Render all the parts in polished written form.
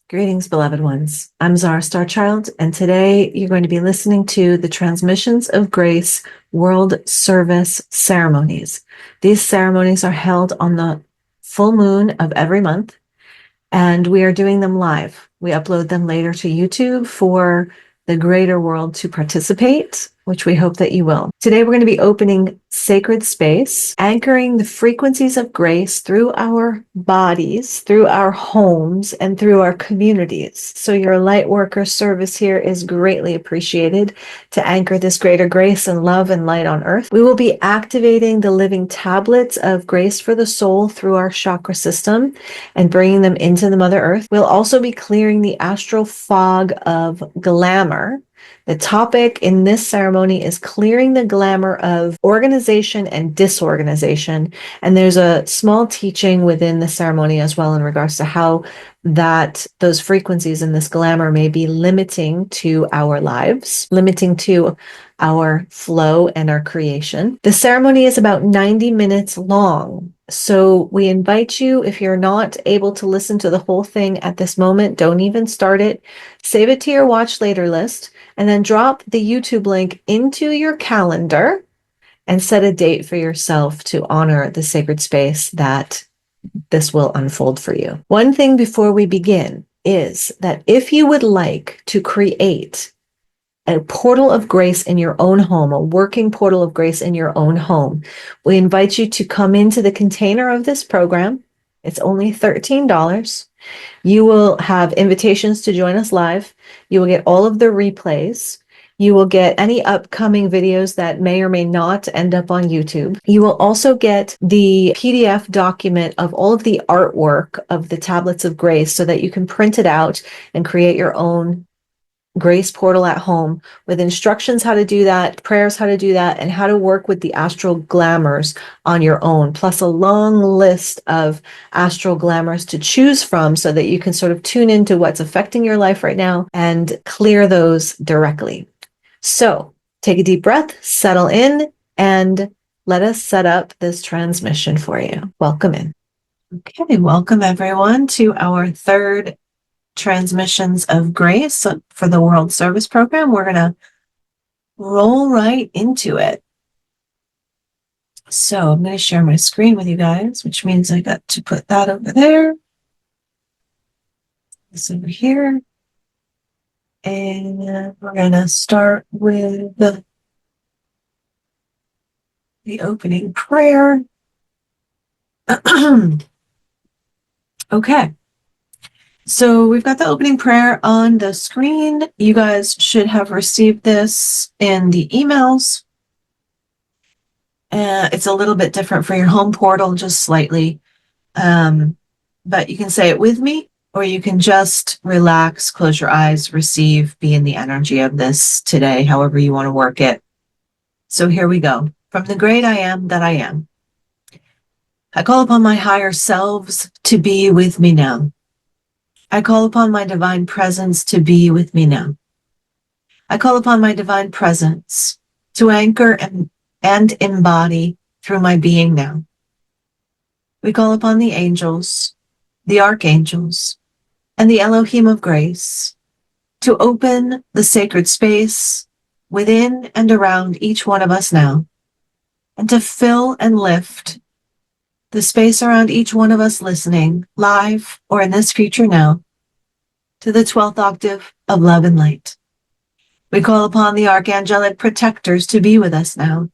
Greetings, beloved ones. I'm Zara Starchild, and today you're going to be listening to the Transmissions of Grace World Service Ceremonies. These ceremonies are held on the full moon of every month, and we are doing them live. We upload them later to YouTube for the greater world to participate, which we hope that you will. Today, we're going to be opening sacred space, anchoring the frequencies of grace through our bodies, through our homes, and through our communities. So your Lightworker service here is greatly appreciated to anchor this greater grace and love and light on earth. We will be activating the living tablets of grace for the soul through our chakra system and bringing them into the Mother Earth. We'll also be clearing the astral fog of glamour. The topic in this ceremony is clearing the glamour of organization and disorganization. And there's a small teaching within the ceremony as well in regards to how those frequencies in this glamour may be limiting to our lives, limiting to our flow and our creation. The ceremony is about 90 minutes long. So we invite you, if you're not able to listen to the whole thing at this moment, don't even start it. Save it to your watch later list, and then drop the YouTube link into your calendar and set a date for yourself to honor the sacred space that this will unfold for you. One thing before we begin is that if you would like to create a portal of grace in your own home, a working portal of grace in your own home, we invite you to come into the container of this program. It's only $13. You will have invitations to join us live. You will get all of the replays. You will get any upcoming videos that may or may not end up on YouTube. You will also get the PDF document of all of the artwork of the tablets of grace so that you can print it out and create your own grace portal at home with instructions how to do that, prayers how to do that, and how to work with the astral glamours on your own, plus a long list of astral glamours to choose from so that you can sort of tune into what's affecting your life right now and clear those directly. So take a deep breath, settle in, and let us set up this transmission for you. Welcome in. Okay, welcome everyone to our third Transmissions of Grace for the World Service Program. We're going to roll right into it. So I'm going to share my screen with you guys, which means I got to put that over there, this over here, and we're going to start with the opening prayer. Okay. So we've got the opening prayer on the screen. You guys should have received this in the emails. It's a little bit different for your home portal, just slightly. But you can say it with me, or you can just relax, close your eyes, receive, be in the energy of this today, however you want to work it. So here we go. From the great I am that I am. I call upon my higher selves to be with me now. I call upon my divine presence to be with me now. I call upon my divine presence to anchor and embody through my being now. We call upon the angels, the archangels, and the Elohim of grace to open the sacred space within and around each one of us now, and to fill and lift the space around each one of us listening, live or in this future now, to the 12th octave of love and light. We call upon the archangelic protectors to be with us now,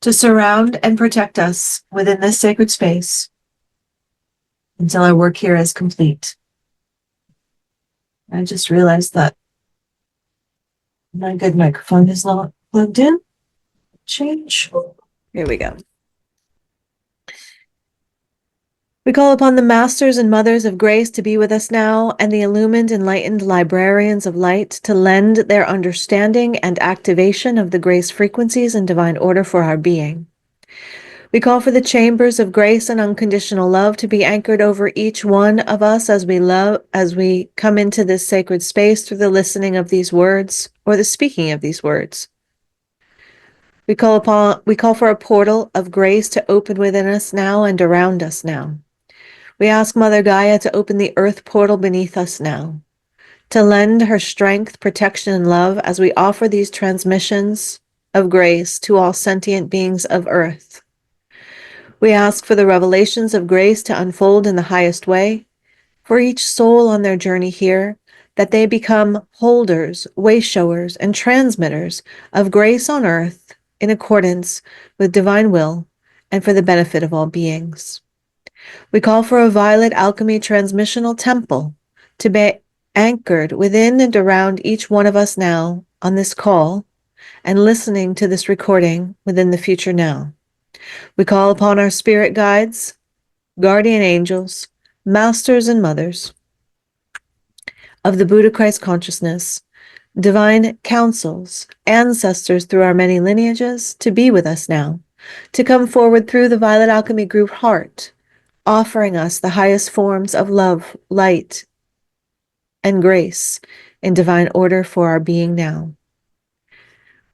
to surround and protect us within this sacred space until our work here is complete. I just realized that my good microphone is not plugged in. Change. Here we go. We call upon the masters and mothers of grace to be with us now, and the illumined, enlightened librarians of light to lend their understanding and activation of the grace frequencies and divine order for our being. We call for the chambers of grace and unconditional love to be anchored over each one of us as we come into this sacred space through the listening of these words or the speaking of these words. We call for a portal of grace to open within us now and around us now. We ask Mother Gaia to open the earth portal beneath us now, to lend her strength, protection, and love as we offer these transmissions of grace to all sentient beings of earth. We ask for the revelations of grace to unfold in the highest way, for each soul on their journey here, that they become holders, way-showers, and transmitters of grace on earth in accordance with divine will and for the benefit of all beings. We call for a violet alchemy transmissional temple to be anchored within and around each one of us now on this call and listening to this recording within the future now. We call upon our spirit guides, guardian angels, masters and mothers of the Buddha Christ consciousness, divine councils, ancestors through our many lineages to be with us now, to come forward through the Violet Alchemy Group heart, offering us the highest forms of love, light, and grace in divine order for our being now.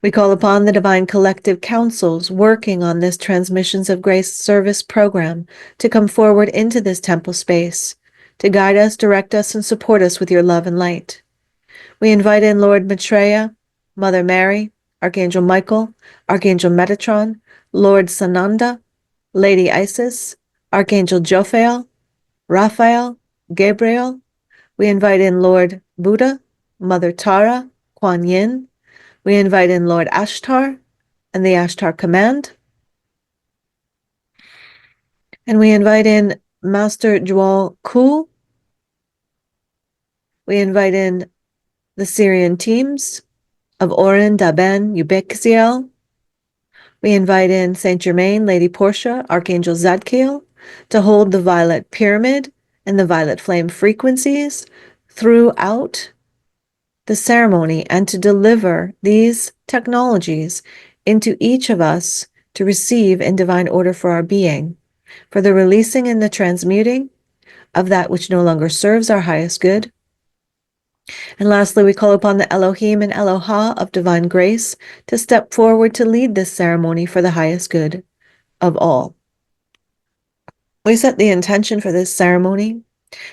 We call upon the divine collective councils working on this Transmissions of Grace service program to come forward into this temple space, to guide us, direct us, and support us with your love and light. We invite in Lord Maitreya, Mother Mary, Archangel Michael, Archangel Metatron, Lord Sananda, Lady Isis, Archangel Jophiel, Raphael, Gabriel. We invite in Lord Buddha, Mother Tara, Kuan Yin. We invite in Lord Ashtar and the Ashtar Command. And we invite in Master Jwal Kul. We invite in the Syrian teams of Orin, Daben, Ubexiel. We invite in Saint Germain, Lady Portia, Archangel Zadkiel, to hold the violet pyramid and the violet flame frequencies throughout the ceremony and to deliver these technologies into each of us to receive in divine order for our being, for the releasing and the transmuting of that which no longer serves our highest good. And lastly, we call upon the Elohim and Eloha of divine grace to step forward to lead this ceremony for the highest good of all. We set the intention for this ceremony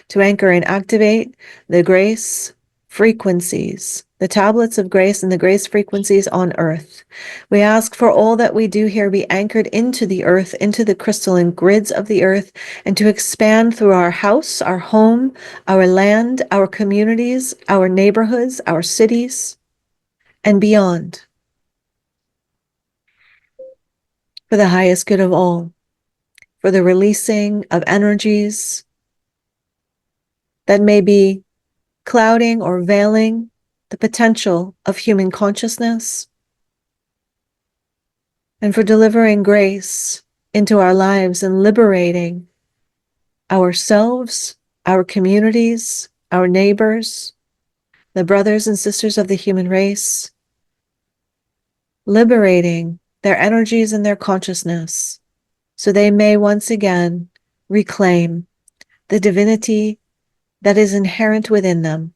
to anchor and activate the grace frequencies, the tablets of grace and the grace frequencies on earth. We ask for all that we do here be anchored into the earth, into the crystalline grids of the earth, and to expand through our house, our home, our land, our communities, our neighborhoods, our cities, and beyond, for the highest good of all, for the releasing of energies that may be clouding or veiling the potential of human consciousness, and for delivering grace into our lives and liberating ourselves, our communities, our neighbors, the brothers and sisters of the human race, liberating their energies and their consciousness so they may once again reclaim the divinity that is inherent within them,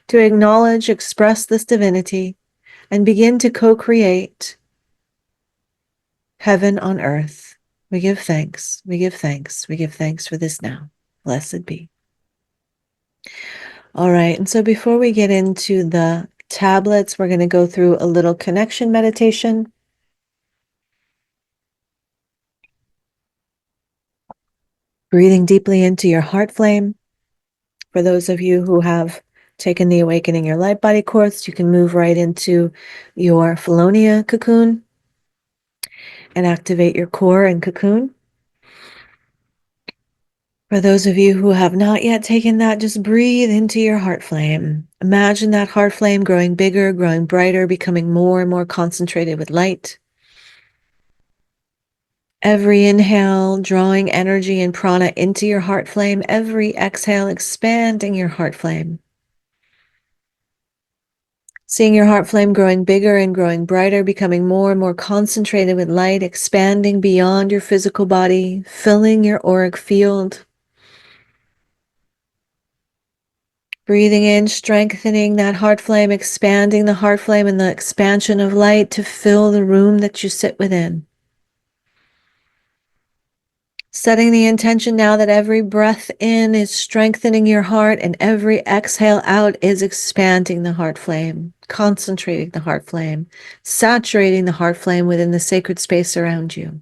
to acknowledge, express this divinity, and begin to co-create heaven on earth. We give thanks, we give thanks, we give thanks for this now. Blessed be. All right, and so before we get into the tablets, we're going to go through a little connection meditation. Breathing deeply into your heart flame. For those of you who have taken the Awakening Your Light Body course, you can move right into your Felonia cocoon and activate your core and cocoon. For those of you who have not yet taken that, just breathe into your heart flame. Imagine that heart flame growing bigger, growing brighter, becoming more and more concentrated with light. Every inhale, drawing energy and prana into your heart flame. Every exhale, expanding your heart flame. Seeing your heart flame growing bigger and growing brighter, becoming more and more concentrated with light, expanding beyond your physical body, filling your auric field. Breathing in, strengthening that heart flame, expanding the heart flame and the expansion of light to fill the room that you sit within. Setting the intention now that every breath in is strengthening your heart and every exhale out is expanding the heart flame, concentrating the heart flame, saturating the heart flame within the sacred space around you.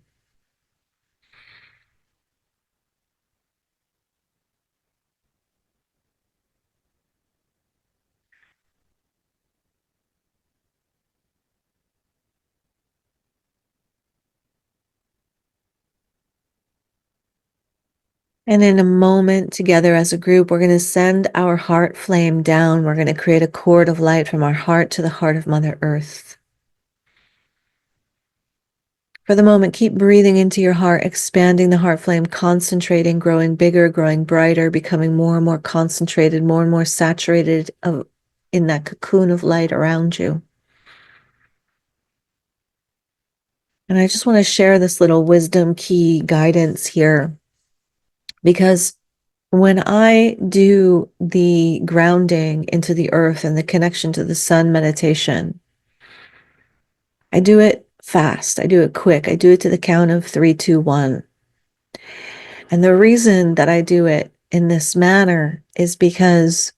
And in a moment together as a group, we're going to send our heart flame down. We're going to create a cord of light from our heart to the heart of Mother Earth. For the moment, keep breathing into your heart, expanding the heart flame, concentrating, growing bigger, growing brighter, becoming more and more concentrated, more and more saturated in that cocoon of light around you. And I just want to share this little wisdom key guidance here, because when I do the grounding into the earth and the connection to the sun meditation, I do it fast. I do it quick. I do it to the count of 3, 2, 1. And the reason that I do it in this manner is because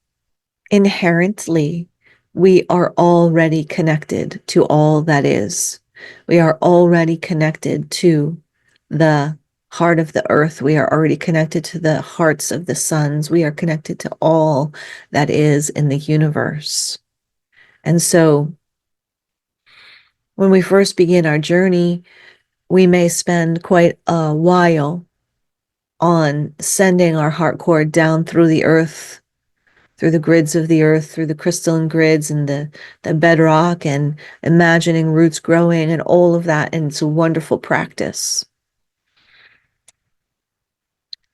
inherently we are already connected to all that is. We are already connected to the heart of the earth. We are already connected to the hearts of the suns. We are connected to all that is in the universe. And so when we first begin our journey, we may spend quite a while on sending our heart cord down through the earth, through the grids of the earth, through the crystalline grids and the bedrock, and imagining roots growing and all of that. And it's a wonderful practice.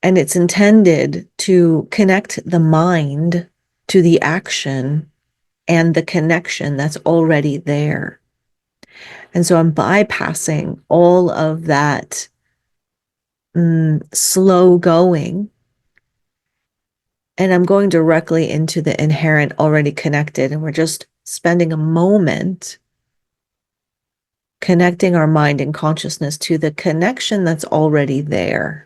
And it's intended to connect the mind to the action and the connection that's already there. And so I'm bypassing all of that slow going, and I'm going directly into the inherent already connected. And we're just spending a moment connecting our mind and consciousness to the connection that's already there.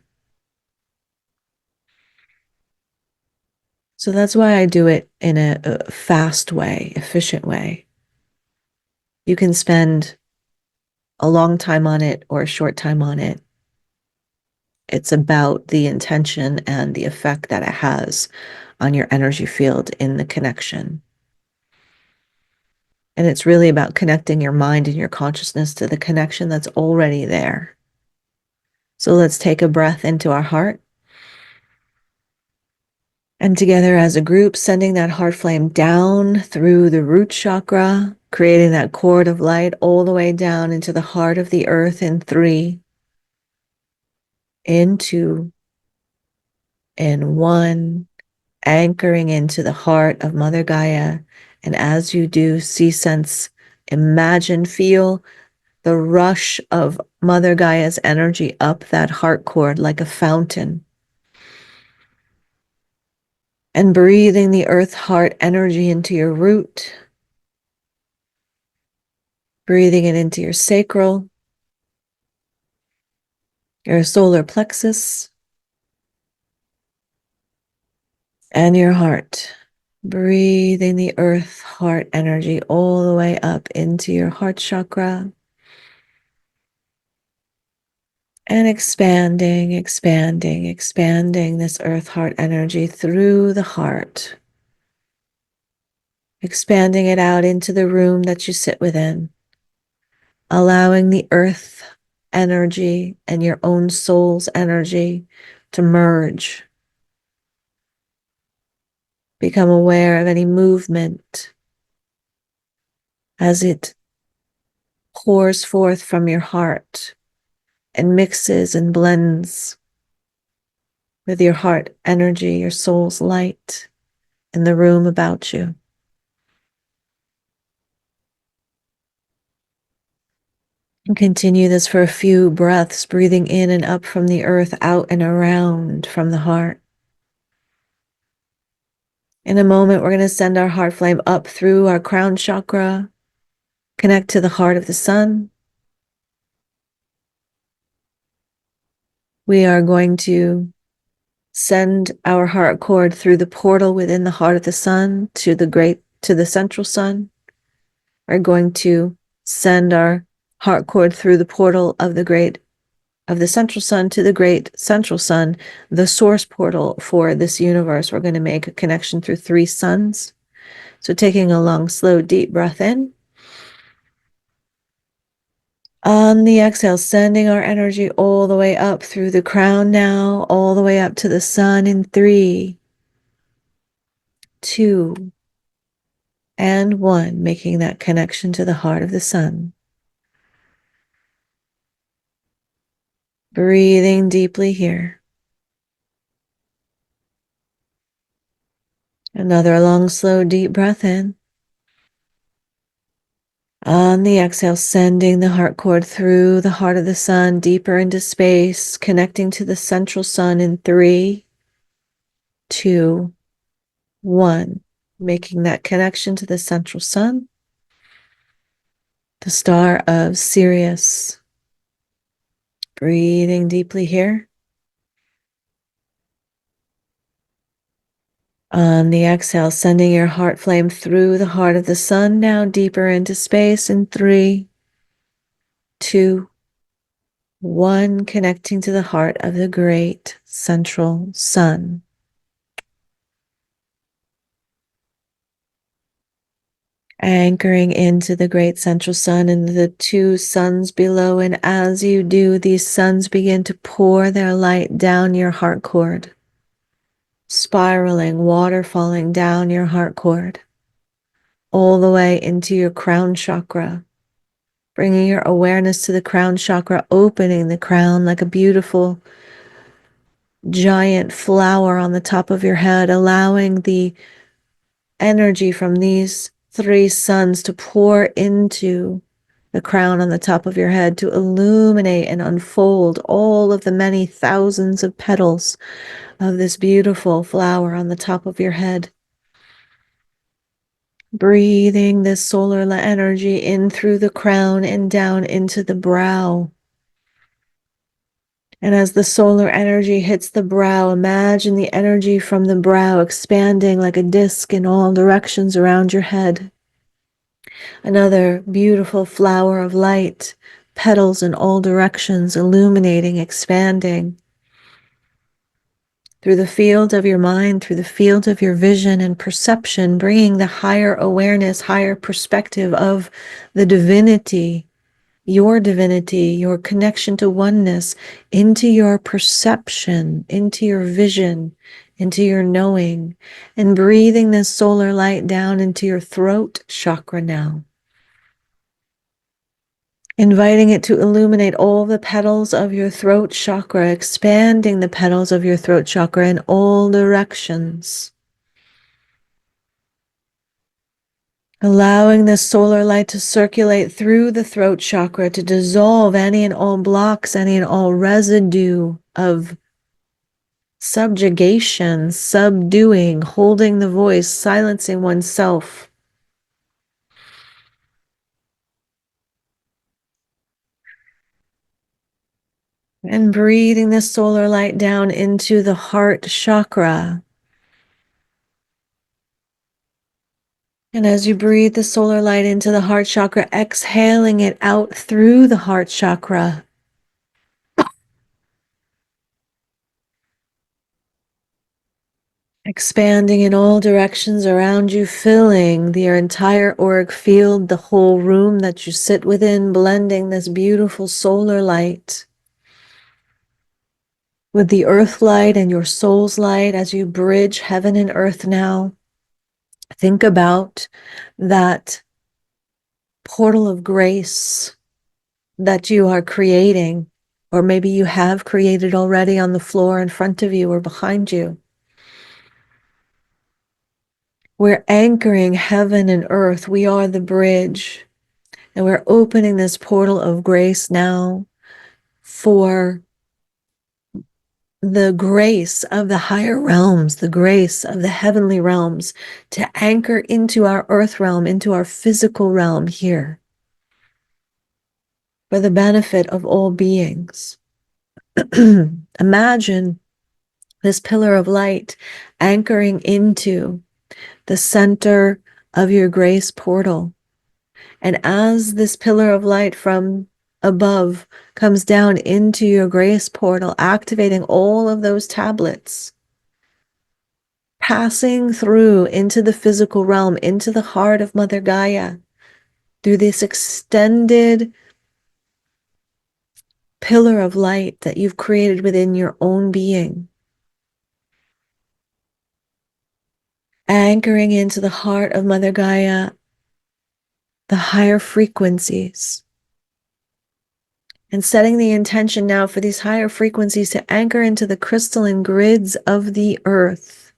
So that's why I do it in a fast way, efficient way. You can spend a long time on it or a short time on it. It's about the intention and the effect that it has on your energy field in the connection. And it's really about connecting your mind and your consciousness to the connection that's already there. So let's take a breath into our heart. And together as a group, sending that heart flame down through the root chakra, creating that cord of light all the way down into the heart of the earth in 3, in 2, in 1, anchoring into the heart of Mother Gaia. And as you do, see, sense, imagine, feel the rush of Mother Gaia's energy up that heart cord like a fountain. And breathing the earth heart energy into your root, breathing it into your sacral, your solar plexus, and your heart. Breathing the earth heart energy all the way up into your heart chakra. And expanding, expanding, expanding this earth heart energy through the heart. Expanding it out into the room that you sit within. Allowing the earth energy and your own soul's energy to merge. Become aware of any movement as it pours forth from your heart and mixes and blends with your heart energy, your soul's light in the room about you. And continue this for a few breaths, breathing in and up from the earth, out and around from the heart. In a moment, we're going to send our heart flame up through our crown chakra, connect to the heart of the sun, We are going to send our heart cord through the portal within the heart of the sun to the central sun. We're going to send our heart cord through the portal of the central sun to the great central sun, the source portal for this universe. We're going to make a connection through 3 suns. So taking a long, slow, deep breath in. On the exhale, sending our energy all the way up through the crown now, all the way up to the sun in 3, 2, and 1, making that connection to the heart of the sun. Breathing deeply here. Another long, slow, deep breath in. On the exhale, sending the heart cord through the heart of the sun, deeper into space, connecting to the central sun in 3, 2, 1, making that connection to the central sun, the star of Sirius. Breathing deeply here. On the exhale, sending your heart flame through the heart of the sun, now deeper into space in 3, 2, 1, connecting to the heart of the great central sun. Anchoring into the great central sun and the 2 suns below, and as you do, these suns begin to pour their light down your heart cord, spiraling, water falling down your heart cord, all the way into your crown chakra, bringing your awareness to the crown chakra, opening the crown like a beautiful giant flower on the top of your head, allowing the energy from these 3 suns to pour into the crown on the top of your head, to illuminate and unfold all of the many thousands of petals of this beautiful flower on the top of your head. Breathing this solar energy in through the crown and down into the brow. And as the solar energy hits the brow, imagine the energy from the brow expanding like a disc in all directions around your head. Another beautiful flower of light, petals in all directions, illuminating, expanding through the field of your mind, through the field of your vision and perception, bringing the higher awareness, higher perspective of the divinity, your connection to oneness into your perception, into your vision, into your knowing, and breathing this solar light down into your throat chakra now. Inviting it to illuminate all the petals of your throat chakra, expanding the petals of your throat chakra in all directions. Allowing the solar light to circulate through the throat chakra to dissolve any and all blocks, any and all residue of subjugation, subduing, holding the voice, silencing oneself. And breathing the solar light down into the heart chakra. And as you breathe the solar light into the heart chakra, exhaling it out through the heart chakra. Expanding in all directions around you, filling the entire auric field, the whole room that you sit within, blending this beautiful solar light with the earth light and your soul's light as you bridge heaven and earth now. Think about that portal of grace that you are creating, or maybe you have created already on the floor in front of you or behind you. We're anchoring heaven and earth. We are the bridge. And we're opening this portal of grace now for the grace of the higher realms, the grace of the heavenly realms to anchor into our earth realm, into our physical realm here for the benefit of all beings. Imagine this pillar of light anchoring into the center of your grace portal. And as this pillar of light from above comes down into your grace portal, activating all of those tablets, passing through into the physical realm, into the heart of Mother Gaia, through this extended pillar of light that you've created within your own being, anchoring into the heart of Mother Gaia, the higher frequencies, and setting the intention now for these higher frequencies to anchor into the crystalline grids of the earth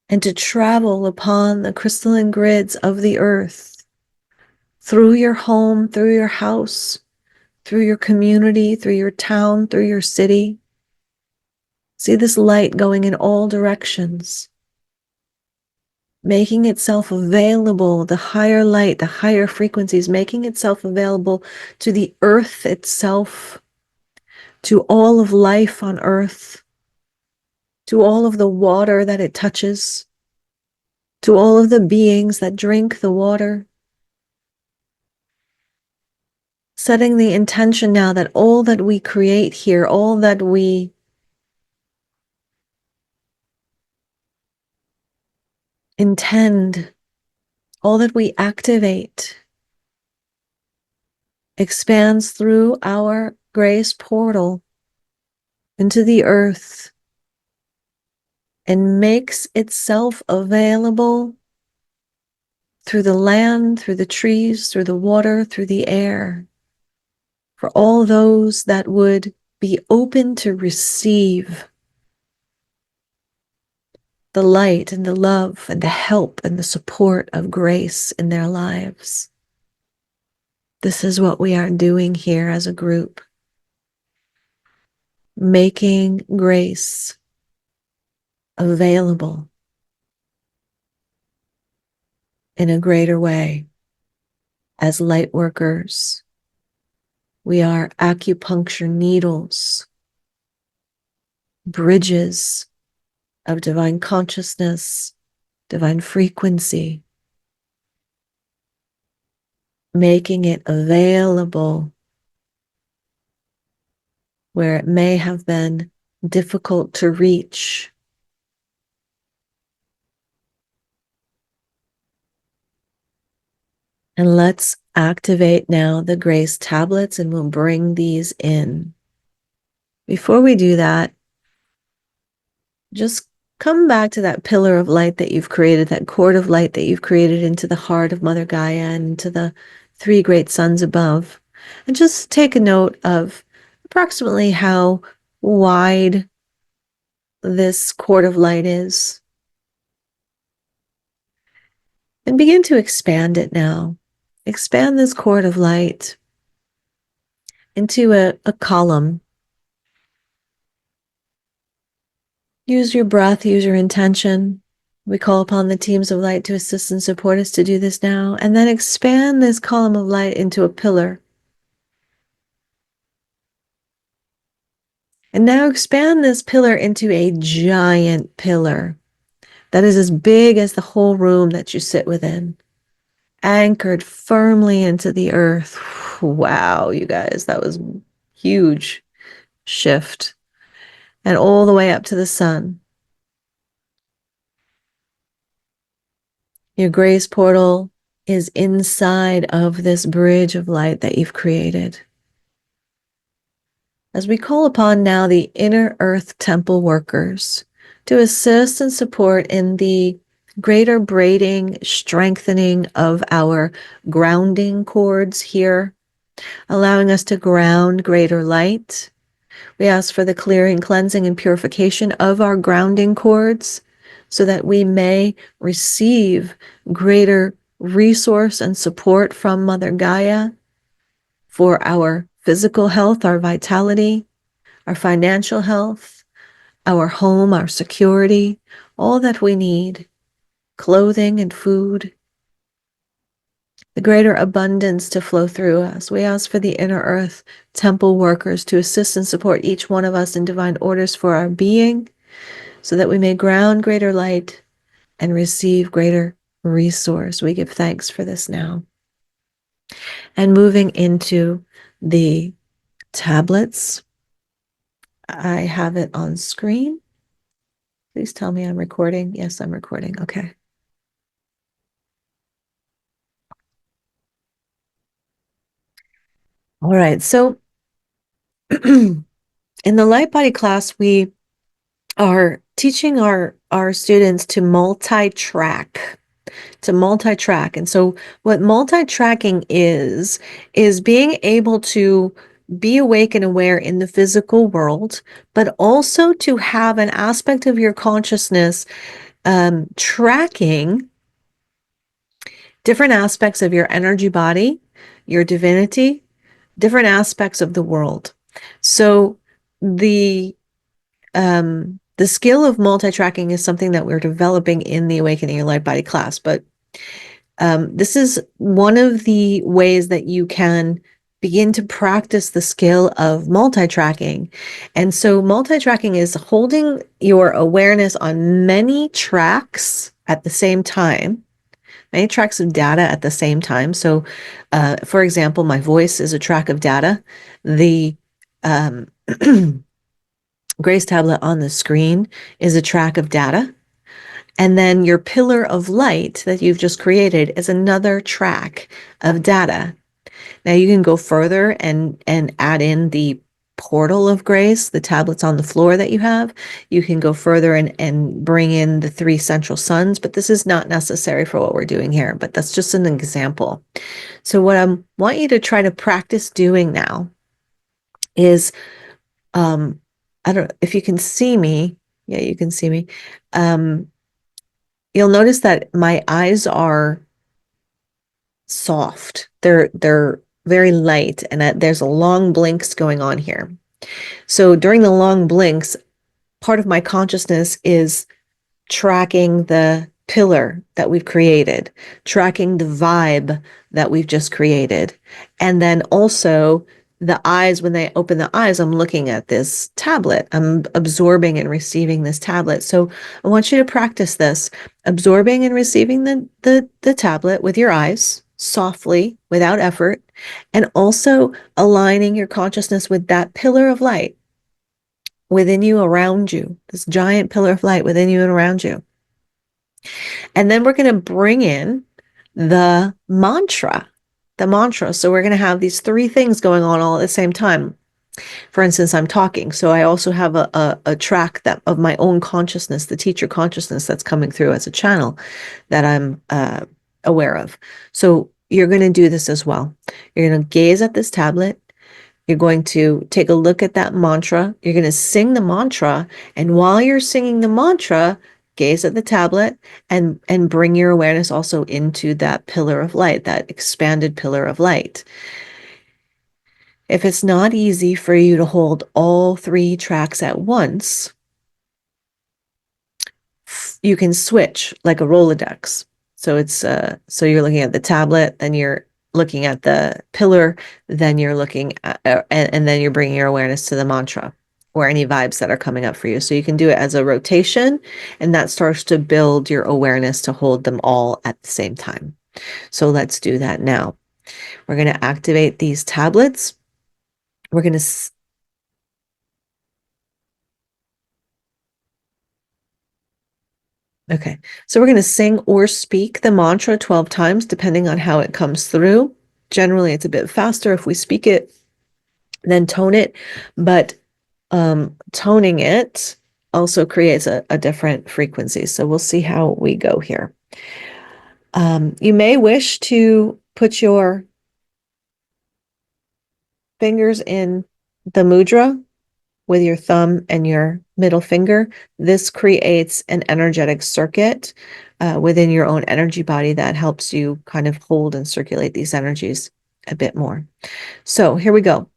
and to travel upon the crystalline grids of the earth through your home, through your house, through your community, through your town, through your city. See this light going in all directions, making itself available, the higher light, the higher frequencies, making itself available to the earth itself, to all of life on earth, to all of the water that it touches, to all of the beings that drink the water. Setting the intention now that all that we create here, all that we intend, all that we activate expands through our grace portal into the earth and makes itself available through the land, through the trees, through the water, through the air, for all those that would be open to receive the light and the love and the help and the support of grace in their lives. This is what we are doing here as a group, making grace available in a greater way. As light workers, we are acupuncture needles, bridges of divine consciousness, divine frequency, making it available where it may have been difficult to reach. And let's activate now the grace tablets, and we'll bring these in. Before we do that, just come back to that pillar of light that you've created, that cord of light that you've created into the heart of Mother Gaia and into the three great suns above. And just take a note of approximately how wide this cord of light is. And begin to expand it now. Expand this cord of light into a column. Use your breath, use your intention. We call upon the teams of light to assist and support us to do this now. And then expand this column of light into a pillar. And now expand this pillar into a giant pillar that is as big as the whole room that you sit within, anchored firmly into the earth. Wow, you guys, that was a huge shift. And all the way up to the sun. Your grace portal is inside of this bridge of light that you've created. As we call upon now the inner earth temple workers to assist and support in the greater braiding, strengthening of our grounding cords here, allowing us to ground greater light. We ask for the clearing, cleansing, and purification of our grounding cords so that we may receive greater resource and support from Mother Gaia for our physical health, our vitality, our financial health, our home, our security, all that we need, clothing and food. the greater abundance to flow through us. We ask for the inner earth temple workers to assist and support each one of us in divine orders for our being, so that we may ground greater light and receive greater resource. We give thanks for this now. And moving into the tablets, I have it on screen. Please tell me I'm recording. Yes, I'm recording. Okay. All right. So in the light body class, we are teaching our students to multi-track. And so what multi-tracking is being able to be awake and aware in the physical world, but also to have an aspect of your consciousness tracking different aspects of your energy body, your divinity, different aspects of the world. So the skill of multi-tracking is something that we're developing in the Awakening Your Light Body class, but this is one of the ways that you can begin to practice the skill of multi-tracking. And so multi-tracking is holding your awareness on many tracks at the same time, many tracks of data at the same time. So, for example, my voice is a track of data. The Grace tablet on the screen is a track of data. And then your pillar of light that you've just created is another track of data. Now you can go further and add in the portal of grace, the tablets on the floor that you have. You can go further and bring in the 3 central suns, but this is not necessary for what we're doing here, but that's just an example. So what I want you to try to practice doing now is, I don't know if you can see me. Yeah, you can see me. You'll notice that my eyes are soft. They're very light, and that there's a long blinks going on here. So during the long blinks, part of my consciousness is tracking the pillar that we've created, tracking the vibe that we've just created. And then also the eyes, when they open the eyes, I'm looking at this tablet. I'm absorbing and receiving this tablet. So I want you to practice this, absorbing and receiving the tablet with your eyes softly, without effort, and also aligning your consciousness with that pillar of light within you, around you, this giant pillar of light within you and around you. And then we're going to bring in the mantra. So we're going to have these 3 things going on all at the same time. For instance, I'm talking. So I also have a track that of my own consciousness, the teacher consciousness that's coming through as a channel that I'm aware of. So you're going to do this as well. You're going to gaze at this tablet. You're going to take a look at that mantra. You're going to sing the mantra. And while you're singing the mantra, gaze at the tablet and bring your awareness also into that pillar of light, that expanded pillar of light. If it's not easy for you to hold all 3 tracks at once, you can switch like a Rolodex. So it's so you're looking at the tablet, then you're looking at the pillar, then you're looking at, and then you're bringing your awareness to the mantra or any vibes that are coming up for you. So you can do it as a rotation, and that starts to build your awareness to hold them all at the same time. So let's do that now. We're going to activate these tablets. We're going to Okay, so we're going to sing or speak the mantra 12 times, depending on how it comes through. Generally, it's a bit faster if we speak it, then tone it, but toning it also creates a different frequency. So we'll see how we go here. You may wish to put your fingers in the mudra with your thumb and your middle finger. This creates an energetic circuit within your own energy body that helps you kind of hold and circulate these energies a bit more. So here we go.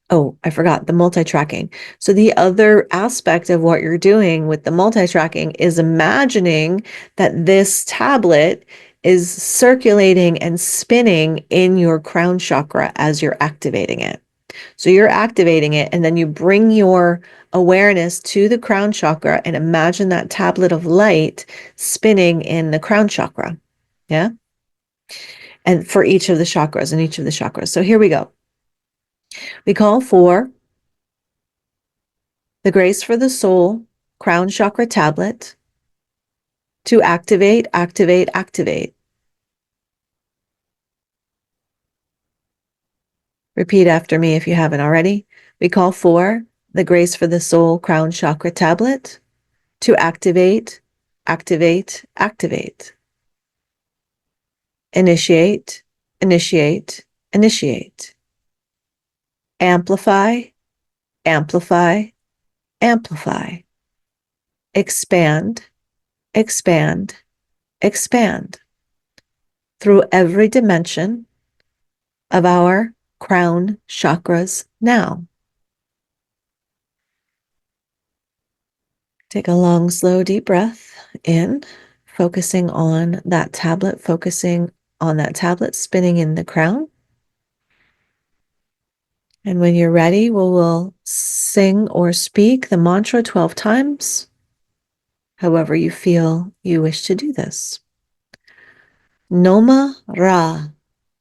Oh, I forgot the multi-tracking. So the other aspect of what you're doing with the multi-tracking is imagining that this tablet is circulating and spinning in your crown chakra as you're activating it. So you're activating it, and then you bring your awareness to the crown chakra and imagine that tablet of light spinning in the crown chakra. Yeah. And for each of the chakras and each of the chakras. So here we go. We call for the Grace for the Soul crown chakra tablet to activate, activate, activate. Repeat after me if you haven't already. We call for the Grace for the Soul crown chakra tablet to activate, activate, activate. Initiate, initiate, initiate. Amplify, amplify, amplify. Expand, expand, expand. Through every dimension of our crown chakras now. Take a long, slow, deep breath in, focusing on that tablet, focusing on that tablet spinning in the crown. And when you're ready, we'll sing or speak the mantra 12 times, however you feel you wish to do this. Noma Ra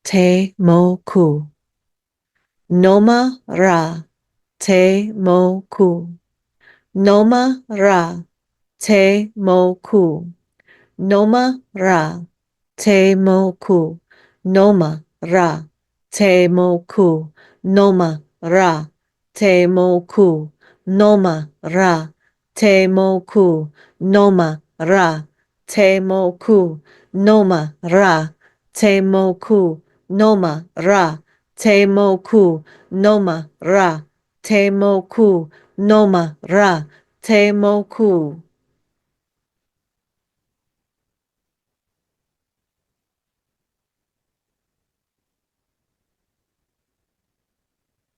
Te Moku. Noma Ra Te Moku. Noma Ra Te Moku. Noma Ra Te Moku. Noma Ra Te Moku. Noma Ra Te Moku. Noma Ra Te Moku. Noma Ra Te Moku. Noma Ra Te Moku. Noma Ra Te Moku. Noma Ra Te Moku. Noma Ra Te Moku.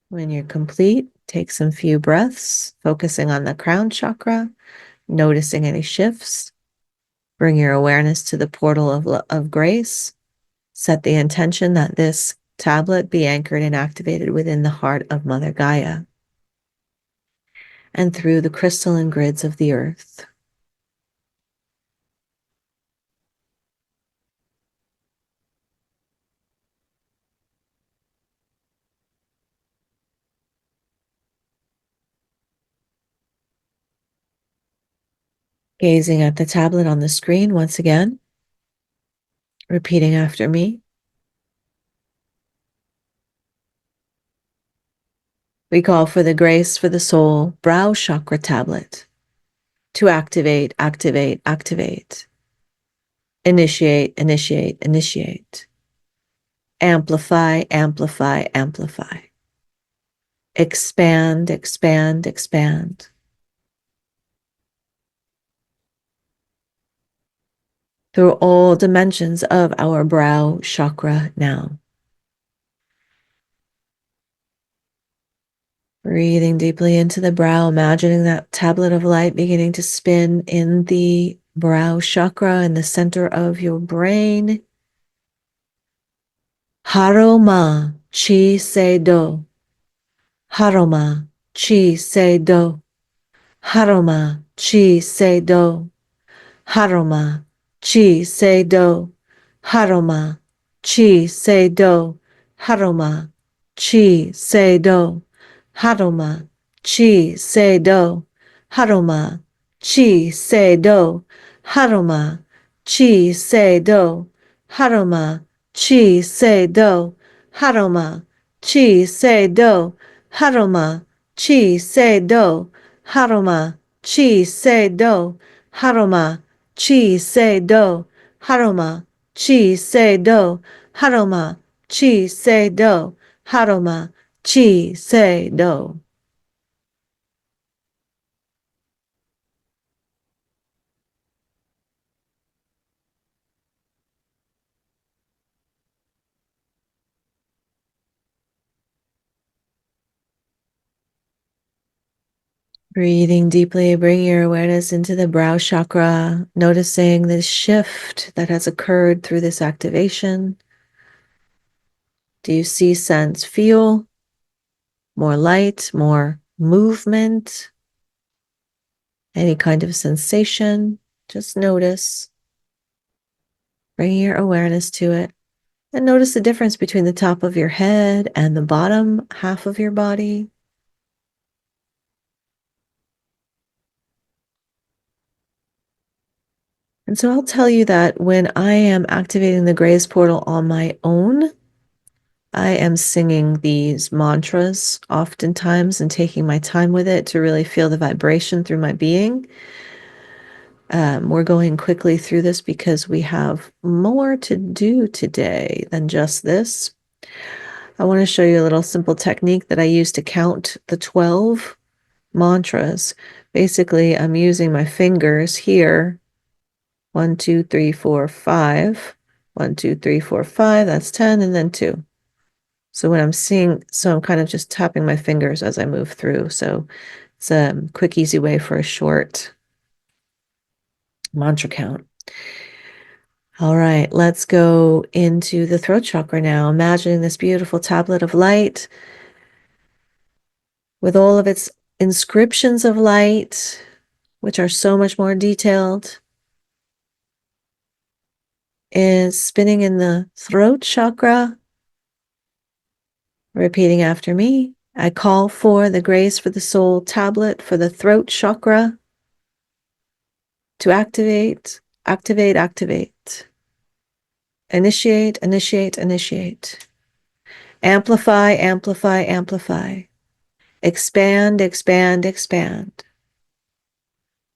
When you're complete, take some few breaths, focusing on the crown chakra, noticing any shifts. Bring your awareness to the portal of grace. Set the intention that this tablet be anchored and activated within the heart of Mother Gaia and through the crystalline grids of the earth. Gazing at the tablet on the screen once again, repeating after me. We call for the Grace for the Soul brow chakra tablet to activate, activate, activate. Initiate, initiate, initiate. Amplify, amplify, amplify. Expand, expand, expand. Through all dimensions of our brow chakra now. Breathing deeply into the brow, imagining that tablet of light beginning to spin in the brow chakra in the center of your brain. Haroma chi se do. Haroma chi se do. Haroma chi se do. Haroma chi se do. Haroma chi se do. Haroma chi se do. Haroma chi se do. Haroma chi se do. Haroma chi se do. Haroma chi se do. Haroma chi se do. Haroma chi se do. Haroma chi se do. Haroma chi se do. Haroma chi se do. Haroma chi se do. Haroma chi se do. Breathing deeply, bring your awareness into the brow chakra, noticing the shift that has occurred through this activation. Do you see, sense, feel more light, more movement, any kind of sensation? Just notice, bring your awareness to it, and notice the difference between the top of your head and the bottom half of your body. And so I'll tell you that when I am activating the Grace portal on my own, I am singing these mantras oftentimes and taking my time with it to really feel the vibration through my being. We're going quickly through this because we have more to do today than just this. I want to show you a little simple technique that I use to count the 12 mantras. Basically, I'm using my fingers here. 1, 2, 3, 4, 5. 1, 2, 3, 4, 5. That's 10, and then 2. So when I'm seeing, so I'm kind of just tapping my fingers as I move through. So it's a quick, easy way for a short mantra count. All right, let's go into the throat chakra now. Imagining this beautiful tablet of light with all of its inscriptions of light, which are so much more detailed, is spinning in the throat chakra. Repeating after me. I call for the Grace for the Soul tablet for the throat chakra to activate, activate, activate. Initiate, initiate, initiate. Amplify, amplify, amplify. Expand, expand, expand.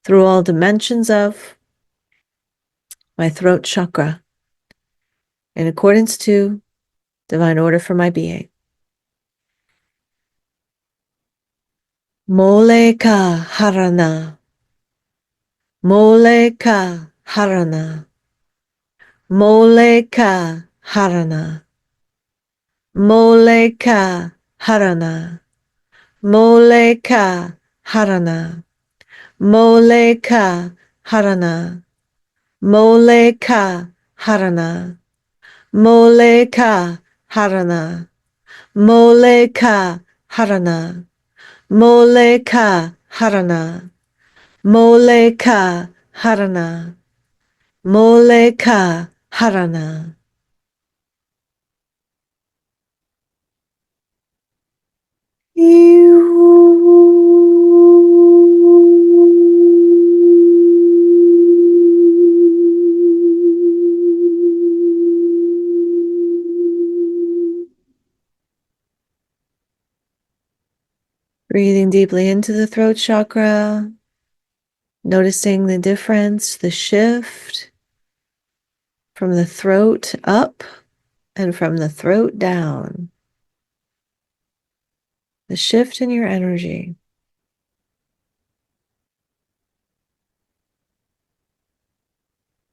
Through all dimensions of my throat chakra, in accordance to divine order for my being. Moleka harana. Moleka harana. Moleka harana. Moleka harana. Moleka harana. Moleka harana. Moleka harana. Moleka harana. Moleka harana. Moleka harana. Moleka harana. Moleka harana. Breathing deeply into the throat chakra, noticing the difference, the shift from the throat up and from the throat down. The shift in your energy.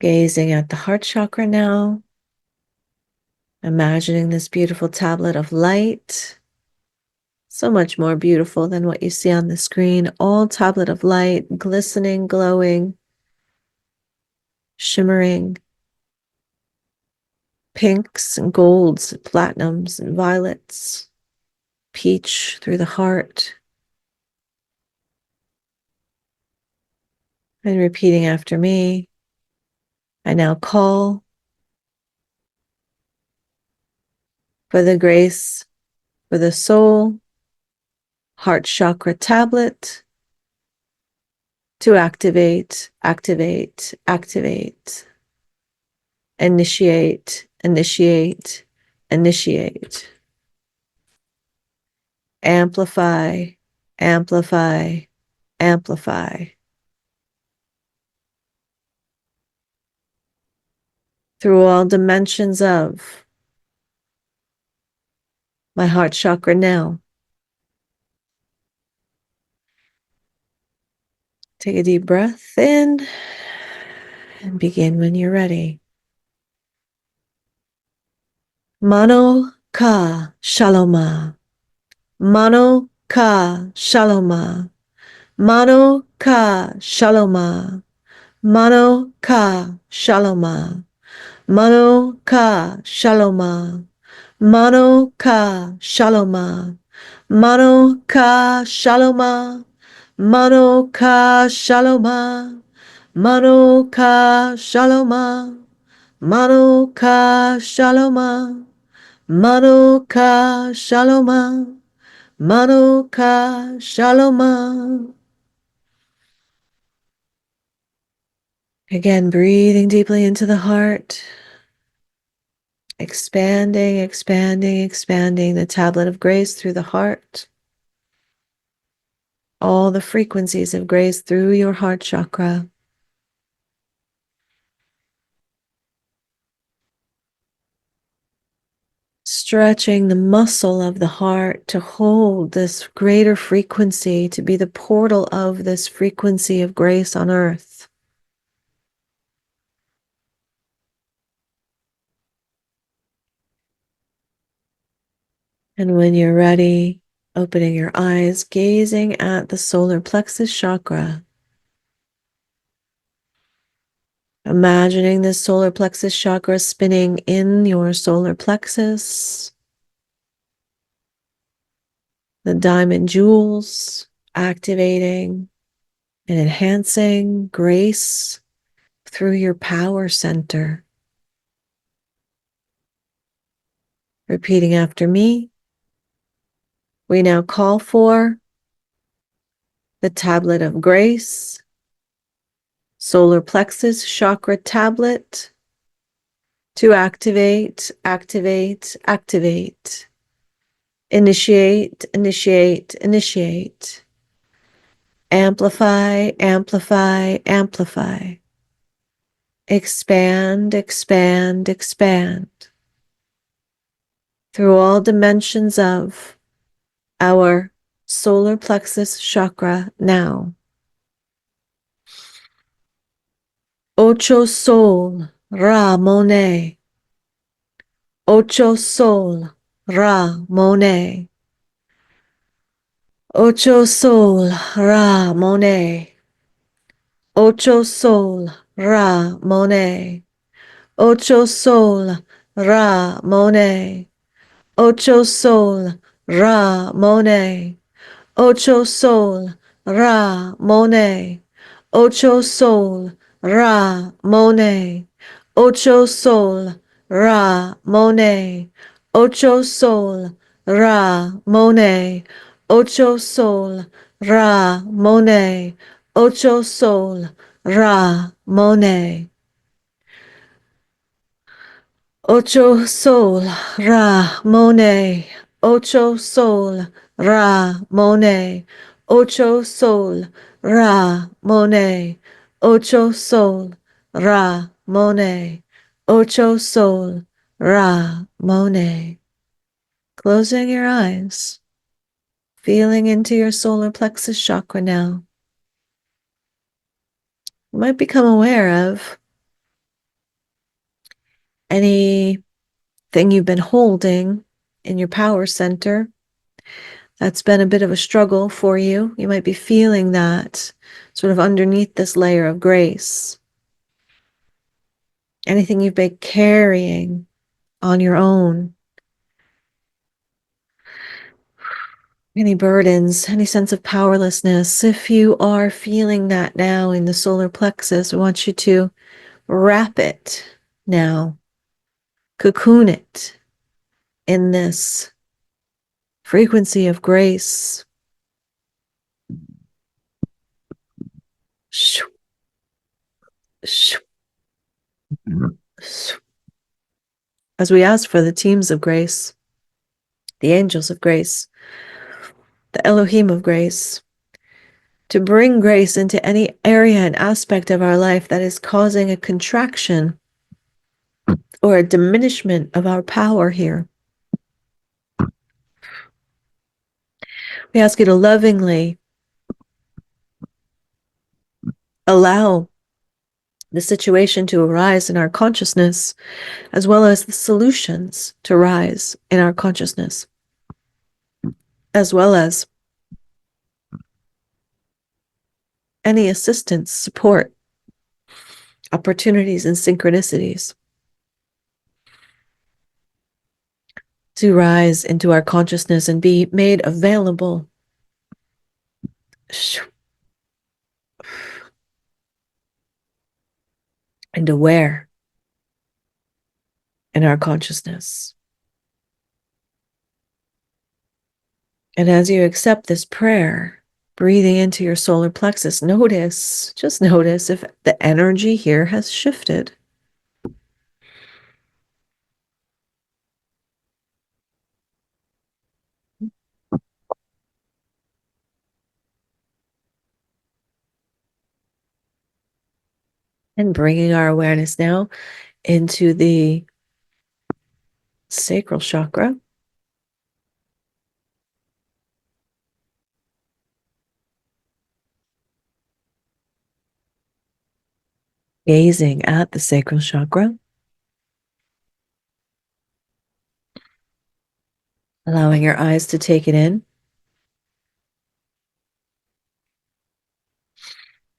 Gazing at the heart chakra now, imagining this beautiful tablet of light, so much more beautiful than what you see on the screen. All tablet of light, glistening, glowing, shimmering, pinks and golds, platinums and violets, peach through the heart. And repeating after me, I now call for the Grace for the Soul heart chakra tablet to activate, activate, activate, initiate, initiate, initiate, amplify, amplify, amplify. Through all dimensions of my heart chakra now. Take a deep breath in and begin when you're ready. Mano ka shaloma. Mano ka shaloma. Mano ka shaloma. Mano ka shaloma. Mano ka shaloma. Mano ka shaloma. Mano ka shaloma. Mano ka shaloma. Mano ka shaloma. Mano ka shaloma. Mano ka shaloma. Mano ka shaloma. Again, breathing deeply into the heart. Expanding, expanding, expanding the tablet of grace through the heart. All the frequencies of grace through your heart chakra. Stretching the muscle of the heart to hold this greater frequency, to be the portal of this frequency of grace on earth. And when you're ready, opening your eyes, gazing at the solar plexus chakra. Imagining this solar plexus chakra spinning in your solar plexus. The diamond jewels activating and enhancing grace through your power center. Repeating after me, we now call for the tablet of grace, solar plexus chakra tablet, to activate, activate, activate. Initiate, initiate, initiate. Amplify, amplify, amplify. Expand, expand, expand. Through all dimensions of our solar plexus chakra now. Ocho Sol Ra Monet. Ocho Sol Ra Monet. Ocho Sol Ra Monet. Ocho Sol Ra Monet. Ocho Sol Ra Monet. Ocho Sol Ra Monet. Ocho Sol Ra Monet. Ocho Sol Ra Monet. Ocho Sol Ra Monet. Ocho Sol Ra Monet. Ocho Sol Ra Monet. Ocho Sol Ra Monet. Ocho Sol Ra Monet. Ocho Sol Ra Monet. Ocho Sol Ra Monet. Ocho Sol Ra Monet. Ocho Sol Ra Monet. Closing your eyes, feeling into your solar plexus chakra now. You might become aware of anything you've been holding in your power center that's been a bit of a struggle for you. You might be feeling that sort of underneath this layer of grace. Anything you've been carrying on your own. Any burdens, any sense of powerlessness. If you are feeling that now in the solar plexus, I want you to wrap it now. Cocoon it in this frequency of grace. As we ask for the teams of grace, the angels of grace, the Elohim of grace, to bring grace into any area and aspect of our life that is causing a contraction or a diminishment of our power here. We ask you to lovingly allow the situation to arise in our consciousness, as well as the solutions to rise in our consciousness, as well as any assistance, support, opportunities, and synchronicities to rise into our consciousness and be made available and aware in our consciousness. And as you accept this prayer, breathing into your solar plexus, just notice if the energy here has shifted. And bringing our awareness now into the sacral chakra. Gazing at the sacral chakra. Allowing your eyes to take it in.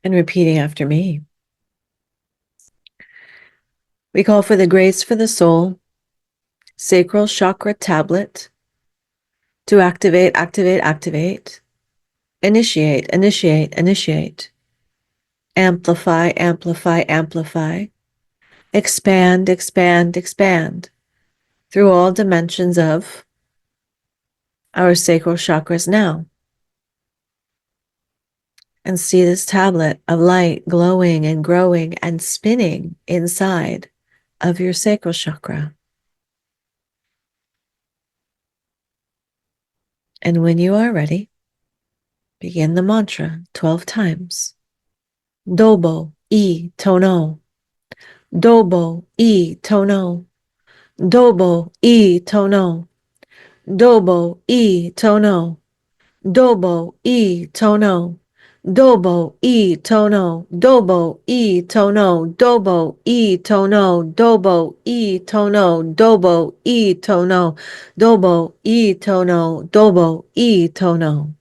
And repeating after me. We call for the grace for the soul, sacral chakra tablet, to activate, activate, activate. Initiate, initiate, initiate. Amplify, amplify, amplify. Expand, expand, expand. Through all dimensions of our sacral chakras now. And see this tablet of light glowing and growing and spinning inside of your sacral chakra. And when you are ready, begin the mantra 12 times. Dobo I tono. Dobo I tono. Dobo I tono. Dobo I tono. Dobo I tono. Dobo I tono. Dobo I tono. Dobo I tono. Dobo I tono. Dobo I tono. Dobo I tono. Dobo I tono.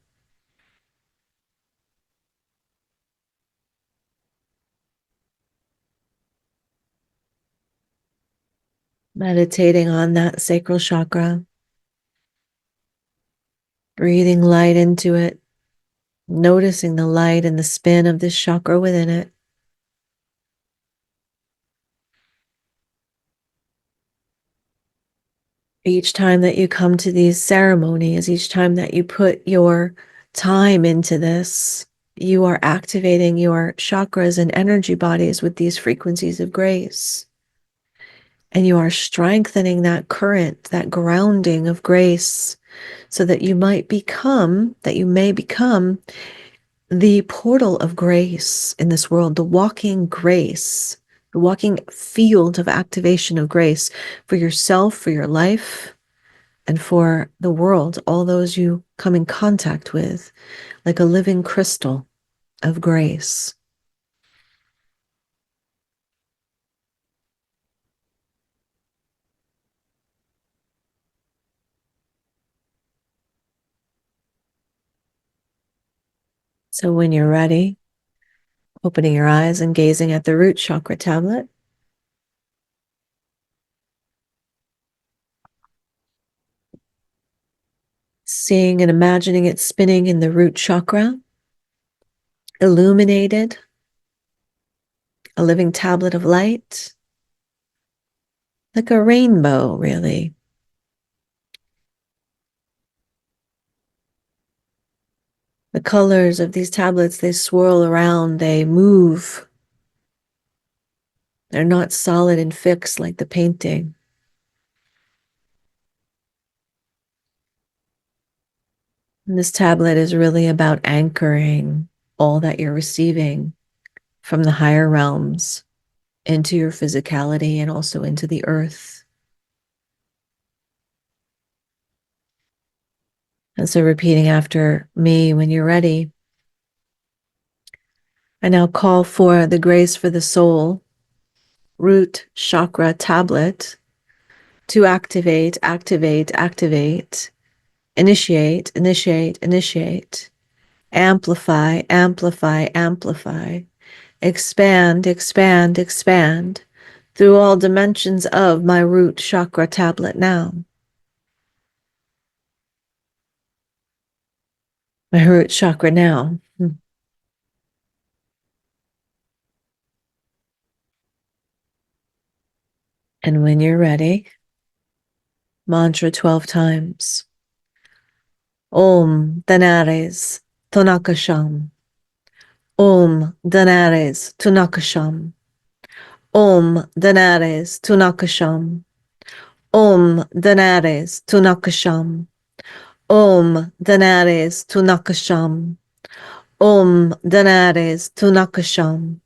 Meditating on that sacral chakra, breathing light into it, noticing the light and the spin of this chakra within it. Each time that you come to these ceremonies, each time that you put your time into this, you are activating your chakras and energy bodies with these frequencies of grace. And you are strengthening that current, that grounding of grace, so that you may become the portal of grace in this world, the walking grace, the walking field of activation of grace for yourself, for your life, and for the world, all those you come in contact with, like a living crystal of grace. So when you're ready, opening your eyes and gazing at the root chakra tablet. Seeing and imagining it spinning in the root chakra, illuminated, a living tablet of light, like a rainbow, really. The colors of these tablets, they swirl around, they move. They're not solid and fixed like the painting. And this tablet is really about anchoring all that you're receiving from the higher realms into your physicality and also into the earth. And so repeating after me when you're ready, I now call for the grace for the soul, root chakra tablet, to activate, activate, activate, initiate, initiate, initiate. Amplify, amplify, amplify. Expand, expand, expand through all dimensions of my root chakra tablet now. My root chakra now. And when you're ready, mantra 12 times. Om Danares Tonakasham. Om Danares Tunakasham. Om Danares Tunakasham. Om Danares Tunakasham. Om Danares Tunakasham. Om Danares Tunakasham.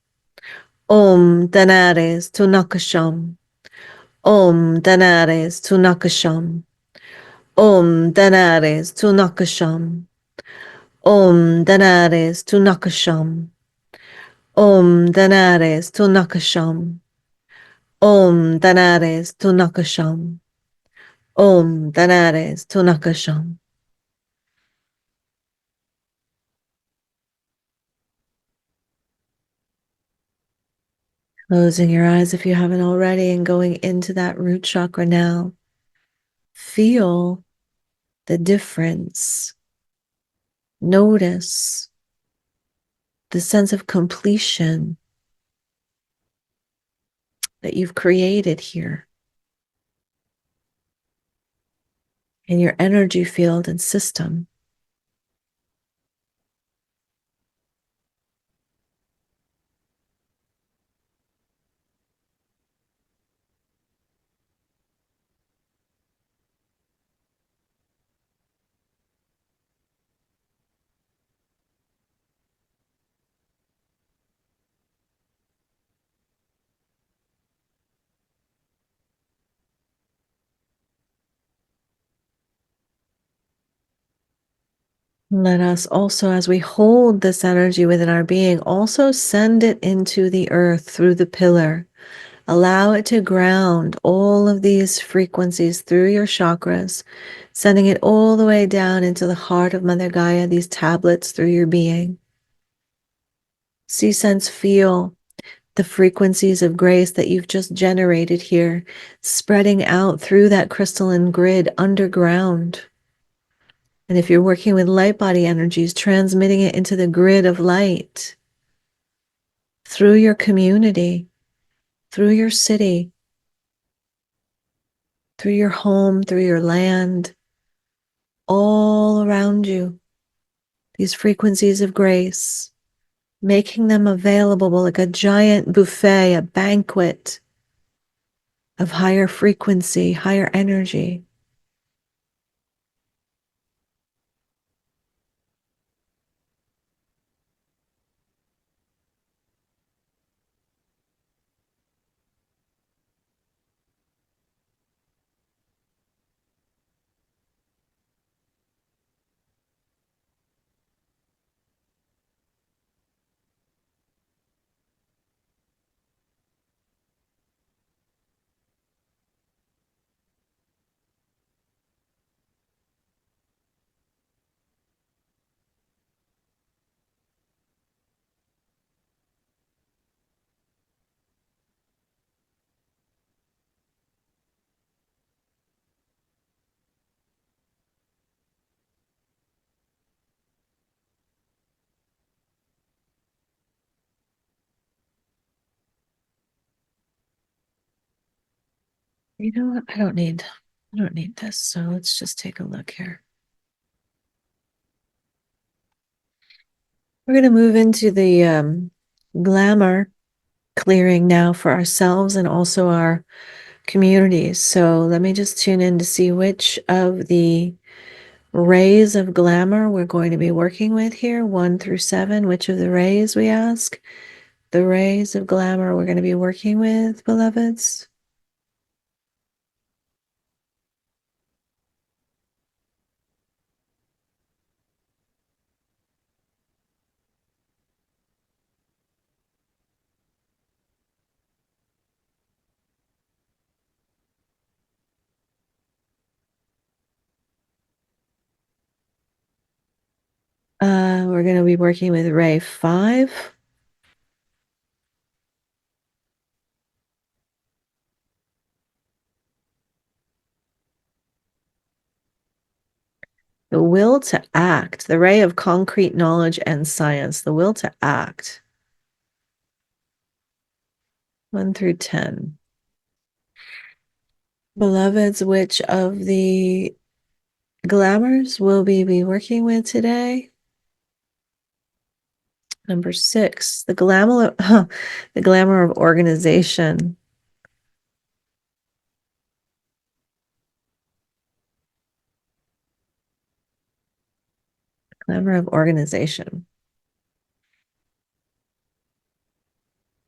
Om Danares Tunakasham. Om Danares Tunakasham. Om Danares Tunakasham. Om Danares Tunakasham. Om Danares Tunakasham. Om Danares Tunakasham. Om Danares Tunakasham. Closing your eyes if you haven't already and going into that root chakra now. Feel the difference. Notice the sense of completion that you've created here in your energy field and system. Let us also, as we hold this energy within our being, also send it into the earth through the pillar. Allow it to ground all of these frequencies through your chakras, sending it all the way down into the heart of Mother Gaia, these tablets through your being. See, sense, feel the frequencies of grace that you've just generated here, spreading out through that crystalline grid underground. And if you're working with light body energies, transmitting it into the grid of light through your community, through your city, through your home, through your land, all around you. These frequencies of grace, making them available like a giant buffet, a banquet of higher frequency, higher energy. You know what? I don't need this. So let's just take a look here. We're going to move into the glamour clearing now for ourselves and also our communities. So let me just tune in to see which of the rays of glamour we're going to be working with here, 1 through 7. Which of the rays, we ask? The rays of glamour we're going to be working with, beloveds. We're going to be working with ray 5. The will to act, the ray of concrete knowledge and science, the will to act. 1 through 10. Beloveds, which of the glamours will we be working with today? Number 6, the glamour of organization. Glamour of organization.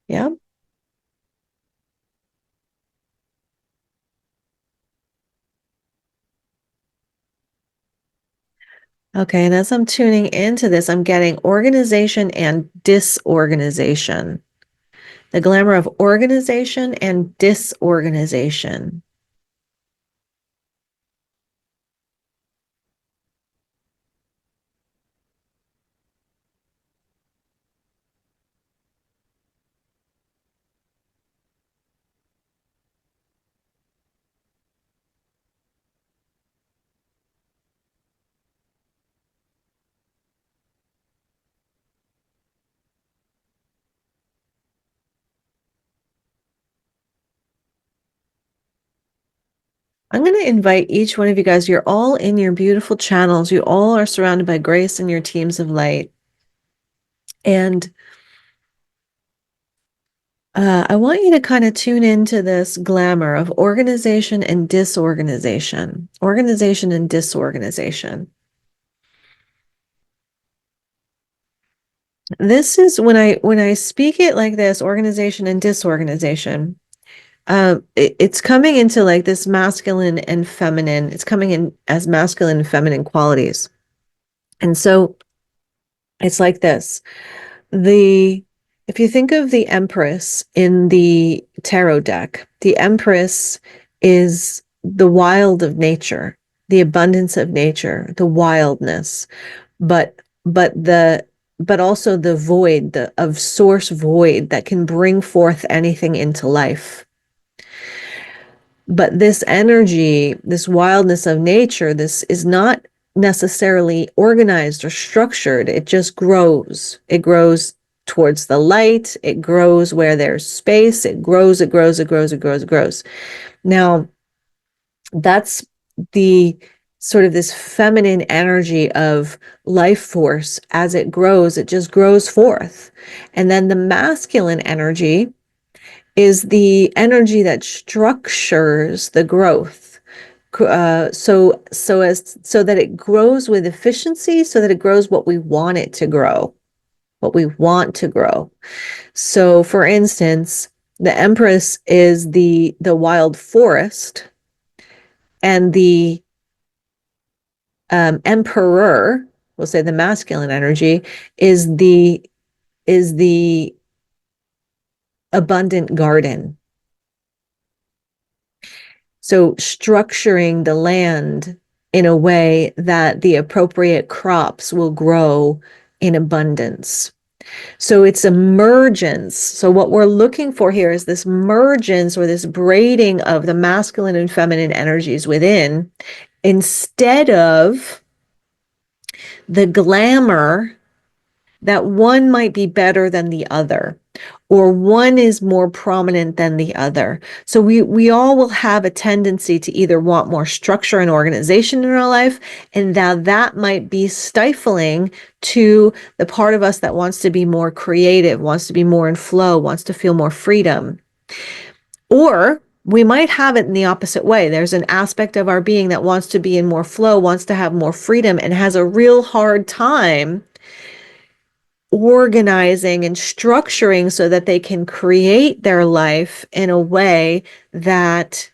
Yeah. Okay, and as I'm tuning into this, I'm getting organization and disorganization. The glamour of organization and disorganization. I'm going to invite each one of you guys. You're all in your beautiful channels. You all are surrounded by grace and your teams of light. And I want you to kind of tune into this glamour of organization and disorganization. Organization and disorganization. This is when I speak it like this, organization and disorganization. It's coming into like this masculine and feminine. It's coming in as masculine and feminine qualities. And so it's like this. If you think of the Empress in the tarot deck, the Empress is the wild of nature, the abundance of nature, the wildness, but also the void, of source void that can bring forth anything into life. But this energy, this wildness of nature, this is not necessarily organized or structured. It just grows. It grows towards the light. It grows where there's space. It grows, it grows, it grows, it grows, it grows. Now, that's the sort of this feminine energy of life force. As it grows, it just grows forth. And then the masculine energy is the energy that structures the growth, so that it grows with efficiency, so that it grows what we want it to grow, what we want to grow. So, for instance, the Empress is the wild forest, and the Emperor, we'll say the masculine energy, is the abundant garden. So structuring the land in a way that the appropriate crops will grow in abundance. So it's a mergence. So what we're looking for here is this mergence, or this braiding of the masculine and feminine energies within, instead of the glamour that one might be better than the other, or one is more prominent than the other. So we all will have a tendency to either want more structure and organization in our life, and that might be stifling to the part of us that wants to be more creative, wants to be more in flow, wants to feel more freedom. Or we might have it in the opposite way. There's an aspect of our being that wants to be in more flow, wants to have more freedom, and has a real hard time organizing and structuring so that they can create their life in a way that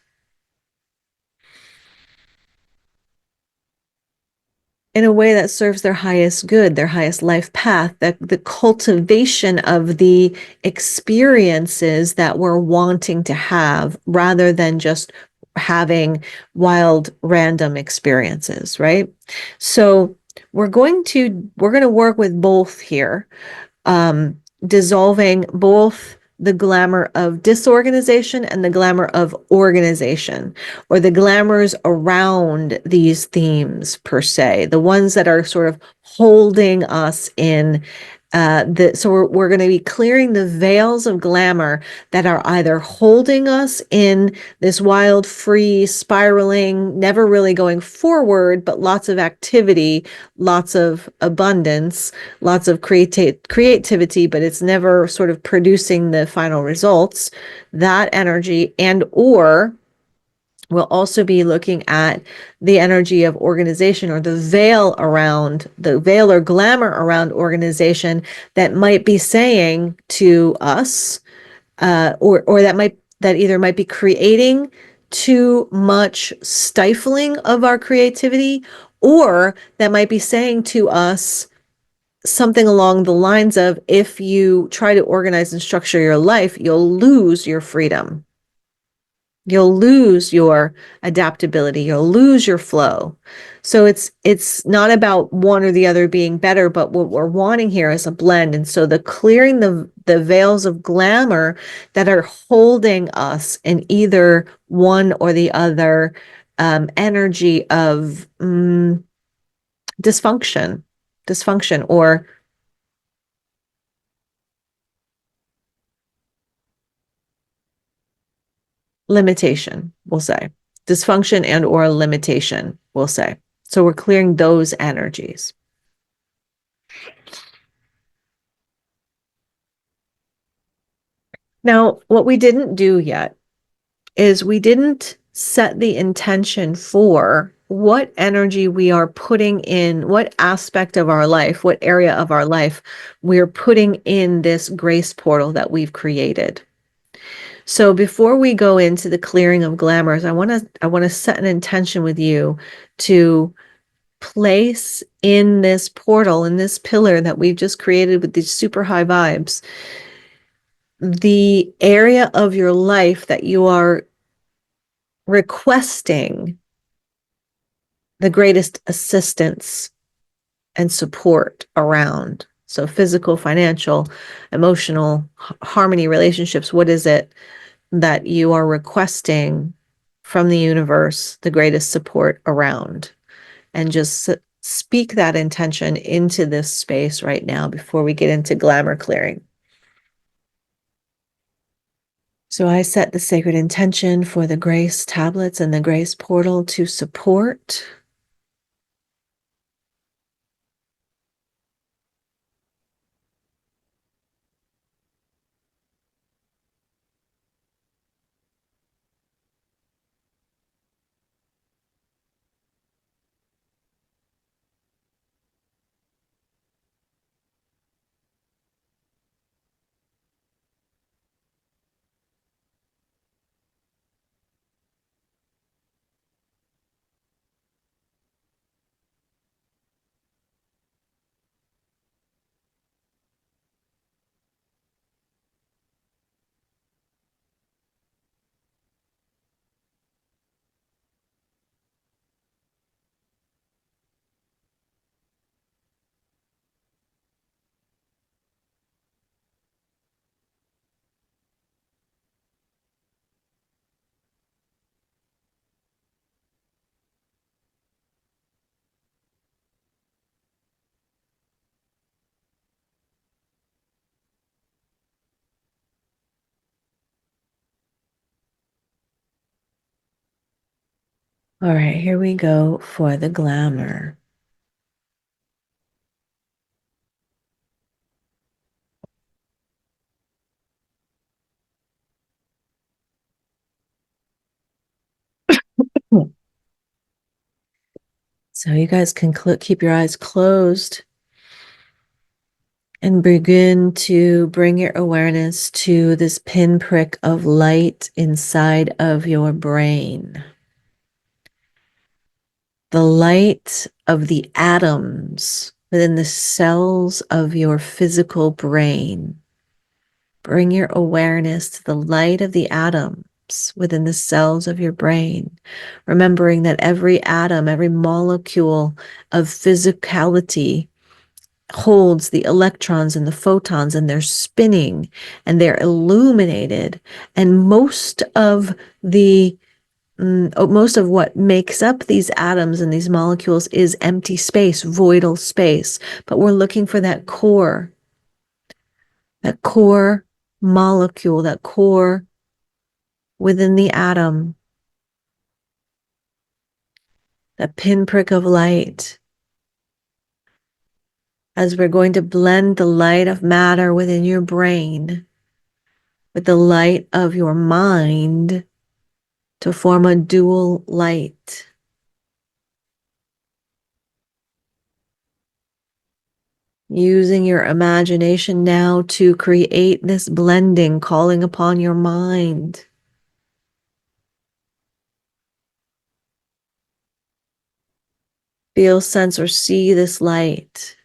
serves their highest good, their highest life path, the cultivation of the experiences that we're wanting to have, rather than just having wild random experiences, right? So we're going to work with both here, dissolving both the glamour of disorganization and the glamour of organization, or the glamours around these themes per se, the ones that are sort of holding us in. So we're going to be clearing the veils of glamour that are either holding us in this wild, free, spiraling, never really going forward, but lots of activity, lots of abundance, lots of creativity, but it's never sort of producing the final results, that energy. And or we'll also be looking at the energy of organization, or the veil or glamour around organization, that might be saying to us, or that either might be creating too much stifling of our creativity, or that might be saying to us something along the lines of, if you try to organize and structure your life, you'll lose your freedom. You'll lose your adaptability. You'll lose your flow. So it's not about one or the other being better, but what we're wanting here is a blend. And so the clearing the veils of glamour that are holding us in either one or the other energy of dysfunction or limitation, we'll say. Dysfunction and or limitation, we'll say. So we're clearing those energies. Now, what we didn't do yet is we didn't set the intention for what energy we are putting in, what aspect of our life, what area of our life we're putting in this grace portal that we've created. So before we go into the clearing of glamours, I want to set an intention with you to place in this portal, in this pillar that we've just created with these super high vibes, the area of your life that you are requesting the greatest assistance and support around. So physical, financial, emotional, harmony, relationships. What is it that you are requesting from the universe the greatest support around? And just speak that intention into this space right now before we get into glamour clearing. So I set the sacred intention for the grace tablets and the grace portal to support All right, here we go for the glamour. So you guys can keep your eyes closed and begin to bring your awareness to this pinprick of light inside of your brain. The light of the atoms within the cells of your physical brain. Bring your awareness to the light of the atoms steps within the cells of your brain, remembering that every atom, every molecule of physicality holds the electrons and the photons, and they're spinning and they're illuminated. And most of what makes up these atoms and these molecules is empty space, voidal space. But we're looking for that core molecule, that core within the atom, that pinprick of light. As we're going to blend the light of matter within your brain with the light of your mind to form a dual light. Using your imagination now to create this blending, calling upon your mind. Feel, sense, or see this light.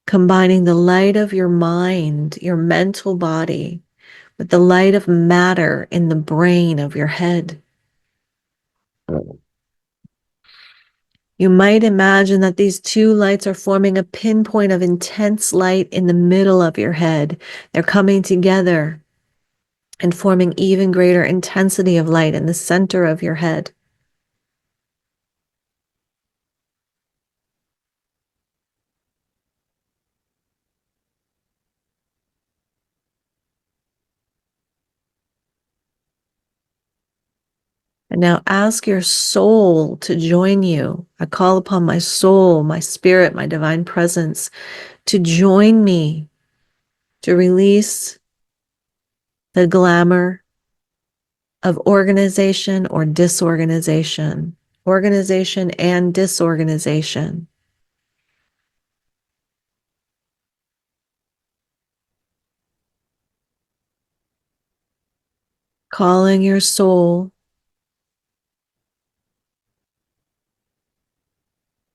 Combining the light of your mind, your mental body, with the light of matter in the brain of your head. You might imagine that these two lights are forming a pinpoint of intense light in the middle of your head. They're coming together and forming even greater intensity of light in the center of your head. And now ask your soul to join you. I call upon my soul, my spirit, my divine presence to join me to release the glamour of organization or disorganization, organization and disorganization. Calling your soul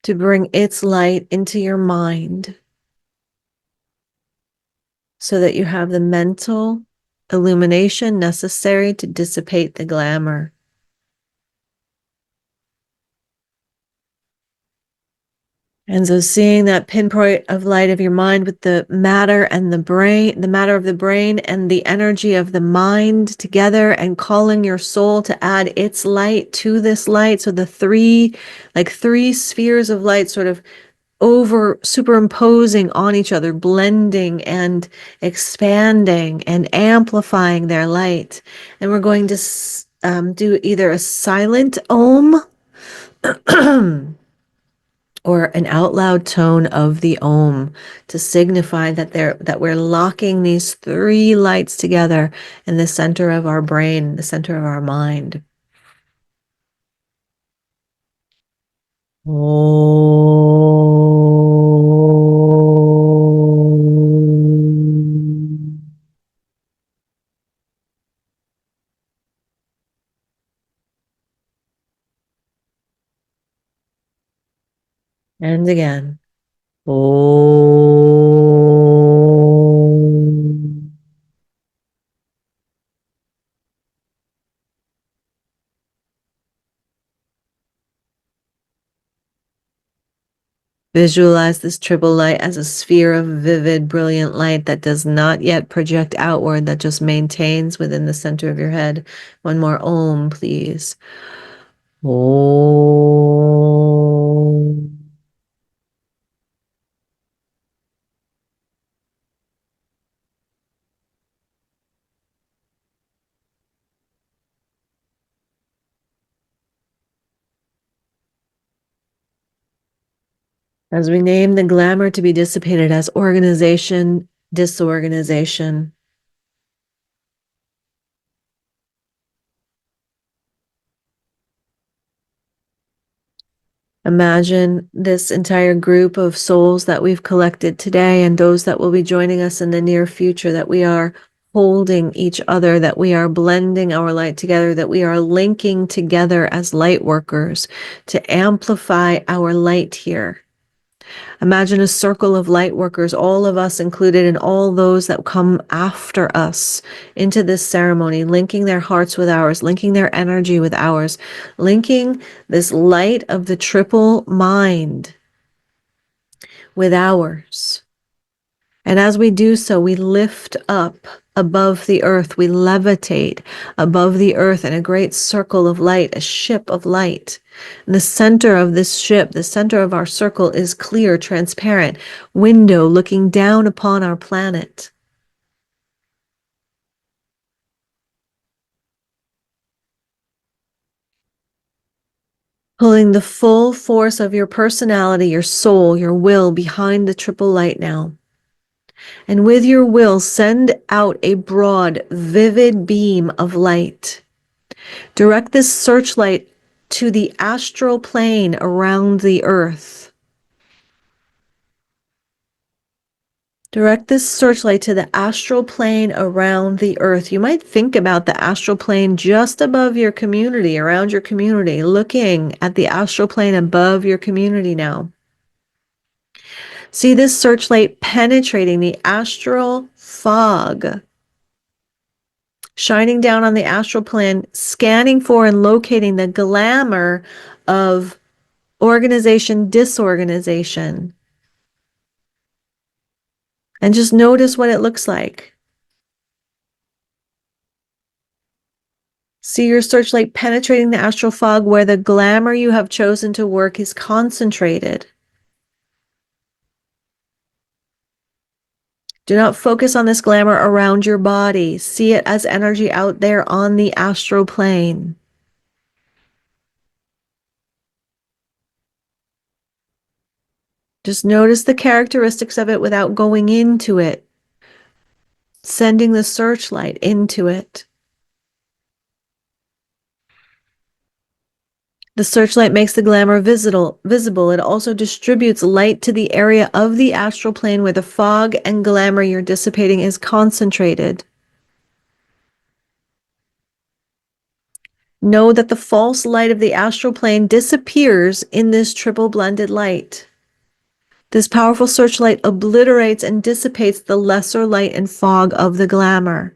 to bring its light into your mind so that you have the mental illumination necessary to dissipate the glamour. And so seeing that pinpoint of light of your mind with the matter and the brain, the matter of the brain and the energy of the mind together, and calling your soul to add its light to this light. So the three spheres of light sort of superimposing on each other, blending and expanding and amplifying their light. And we're going to do either a silent om or an out loud tone of the om to signify that we're locking these three lights together in the center of our brain, the center of our mind. And again. Visualize this triple light as a sphere of vivid, brilliant light that does not yet project outward, that just maintains within the center of your head. One more om, please. Om. As we name the glamour to be dissipated as organization, disorganization. Imagine this entire group of souls that we've collected today and those that will be joining us in the near future, that we are holding each other, that we are blending our light together, that we are linking together as light workers to amplify our light here. Imagine a circle of light workers, all of us included, and all those that come after us into this ceremony, linking their hearts with ours, linking their energy with ours, linking this light of the triple mind with ours. And as we do so, we lift up above the earth. We levitate above the earth in a great circle of light, a ship of light. And the center of this ship, the center of our circle, is clear, transparent window looking down upon our planet. Pulling the full force of your personality, your soul, your will behind the triple light now. And with your will, send out a broad, vivid beam of light. Direct this searchlight to the astral plane around the earth. Direct this searchlight to the astral plane around the earth. You might think about the astral plane just above your community, around your community, looking at the astral plane above your community now. See this searchlight penetrating the astral fog, shining down on the astral plane, scanning for and locating the glamour of organization, disorganization. And just notice what it looks like. See your searchlight penetrating the astral fog where the glamour you have chosen to work is concentrated. Do not focus on this glamour around your body. See it as energy out there on the astral plane. Just notice the characteristics of it without going into it, sending the searchlight into it. The searchlight makes the glamour visible. It also distributes light to the area of the astral plane where the fog and glamour you're dissipating is concentrated. Know that the false light of the astral plane disappears in this triple blended light. This powerful searchlight obliterates and dissipates the lesser light and fog of the glamour.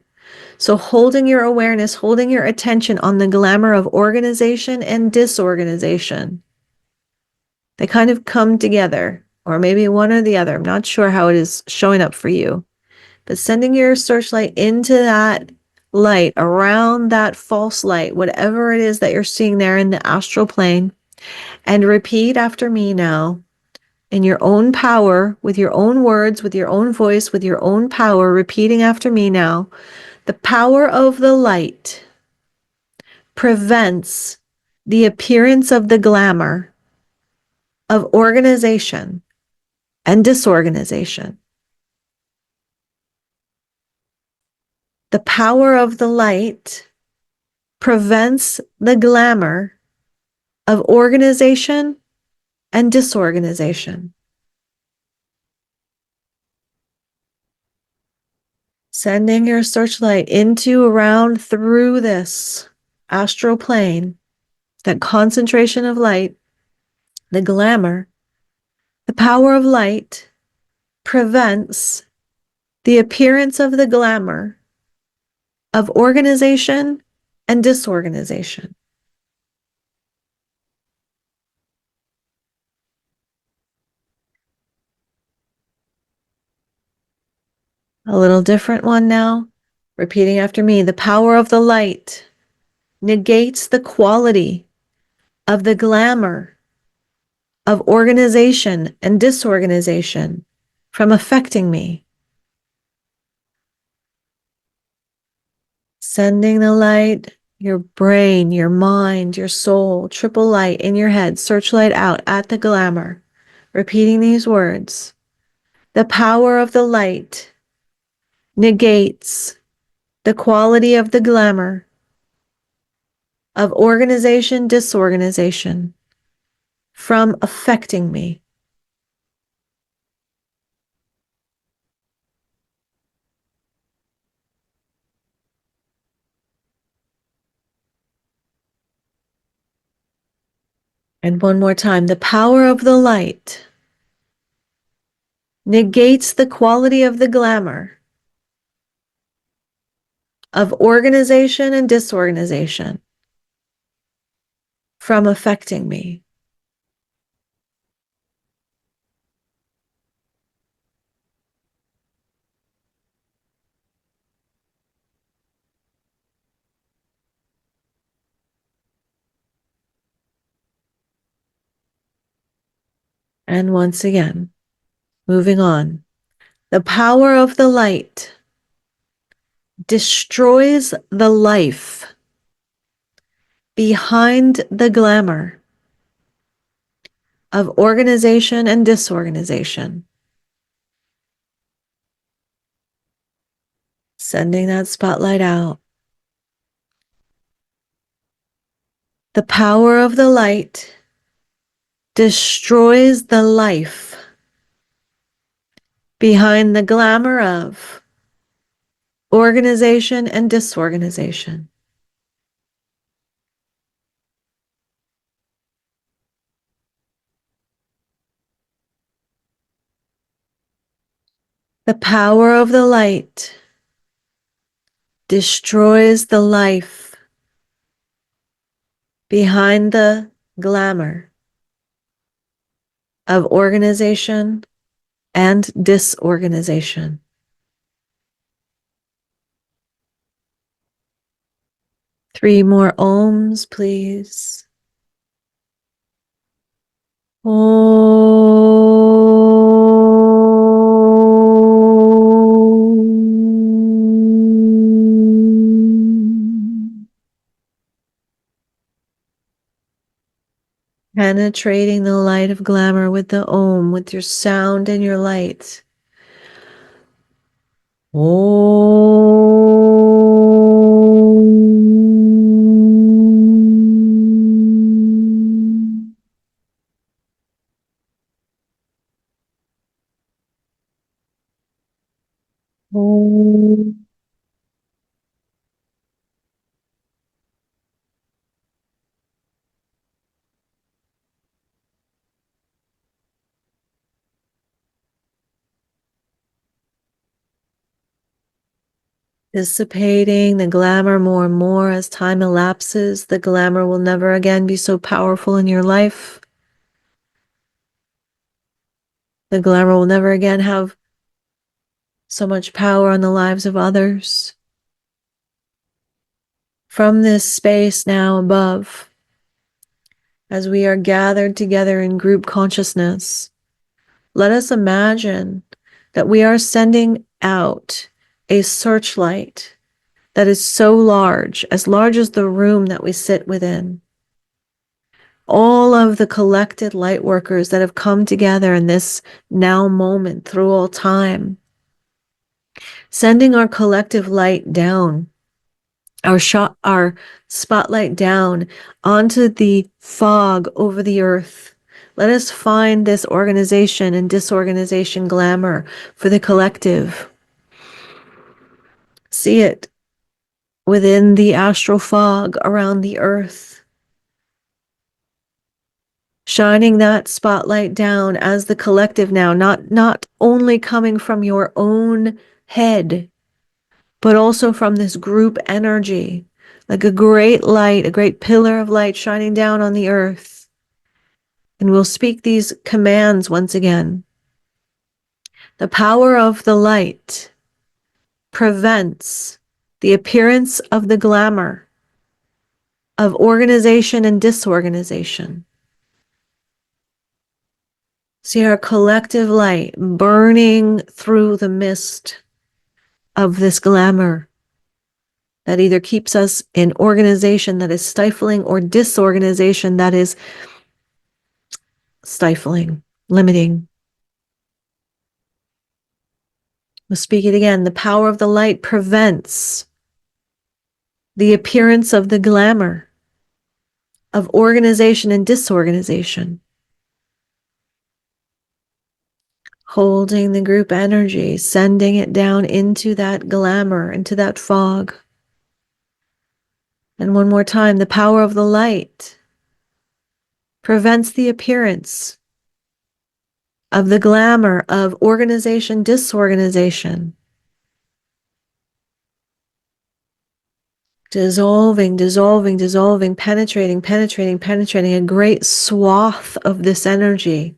So holding your awareness, holding your attention on the glamour of organization and disorganization. They kind of come together, or maybe one or the other. I'm not sure how it is showing up for you. But sending your searchlight into that light, around that false light, whatever it is that you're seeing there in the astral plane, and repeat after me now in your own power, with your own words, with your own voice, with your own power, repeating after me now. The power of the light prevents the appearance of the glamour of organization and disorganization. The power of the light prevents the glamour of organization and disorganization. Sending your searchlight into, around, through this astral plane, that concentration of light, the glamour, the power of light prevents the appearance of the glamour of organization and disorganization. A little different one now. Repeating after me. The power of the light negates the quality of the glamour of organization and disorganization from affecting me. Sending the light, your brain, your mind, your soul, triple light in your head, searchlight out at the glamour. Repeating these words. The power of the light negates the quality of the glamour of organization, disorganization from affecting me. And one more time, the power of the light negates the quality of the glamour of organization and disorganization from affecting me. And once again, moving on. The power of the light destroys the life behind the glamour of organization and disorganization. Sending that spotlight out. The power of the light destroys the life behind the glamour of organization and disorganization. The power of the light destroys the life behind the glamour of organization and disorganization. Three more ohms, please. Penetrating the light of glamour with the Om, with your sound and your light. Om. Om. Dissipating the glamour more and more as time elapses. The glamour will never again be so powerful in your life. The glamour will never again have so much power on the lives of others. From this space now above, as we are gathered together in group consciousness, let us imagine that we are sending out a searchlight that is so large as the room that we sit within. All of the collected light workers that have come together in this now moment through all time, sending our collective light down, our spotlight down onto the fog over the earth. Let us find this organization and disorganization glamour for the collective. See it within the astral fog around the earth. Shining that spotlight down as the collective now, not only coming from your own head, but also from this group energy, like a great light, a great pillar of light shining down on the earth. And we'll speak these commands once again. The power of the light prevents the appearance of the glamour of organization and disorganization. See our collective light burning through the mist of this glamour that either keeps us in organization that is stifling or disorganization that is stifling, limiting. We'll speak it again. The power of the light prevents the appearance of the glamour of organization and disorganization. Holding the group energy, sending it down into that glamour, into that fog. And one more time, the power of the light prevents the appearance of the glamour of organization, disorganization. Dissolving, dissolving, dissolving, penetrating, penetrating, penetrating a great swath of this energy.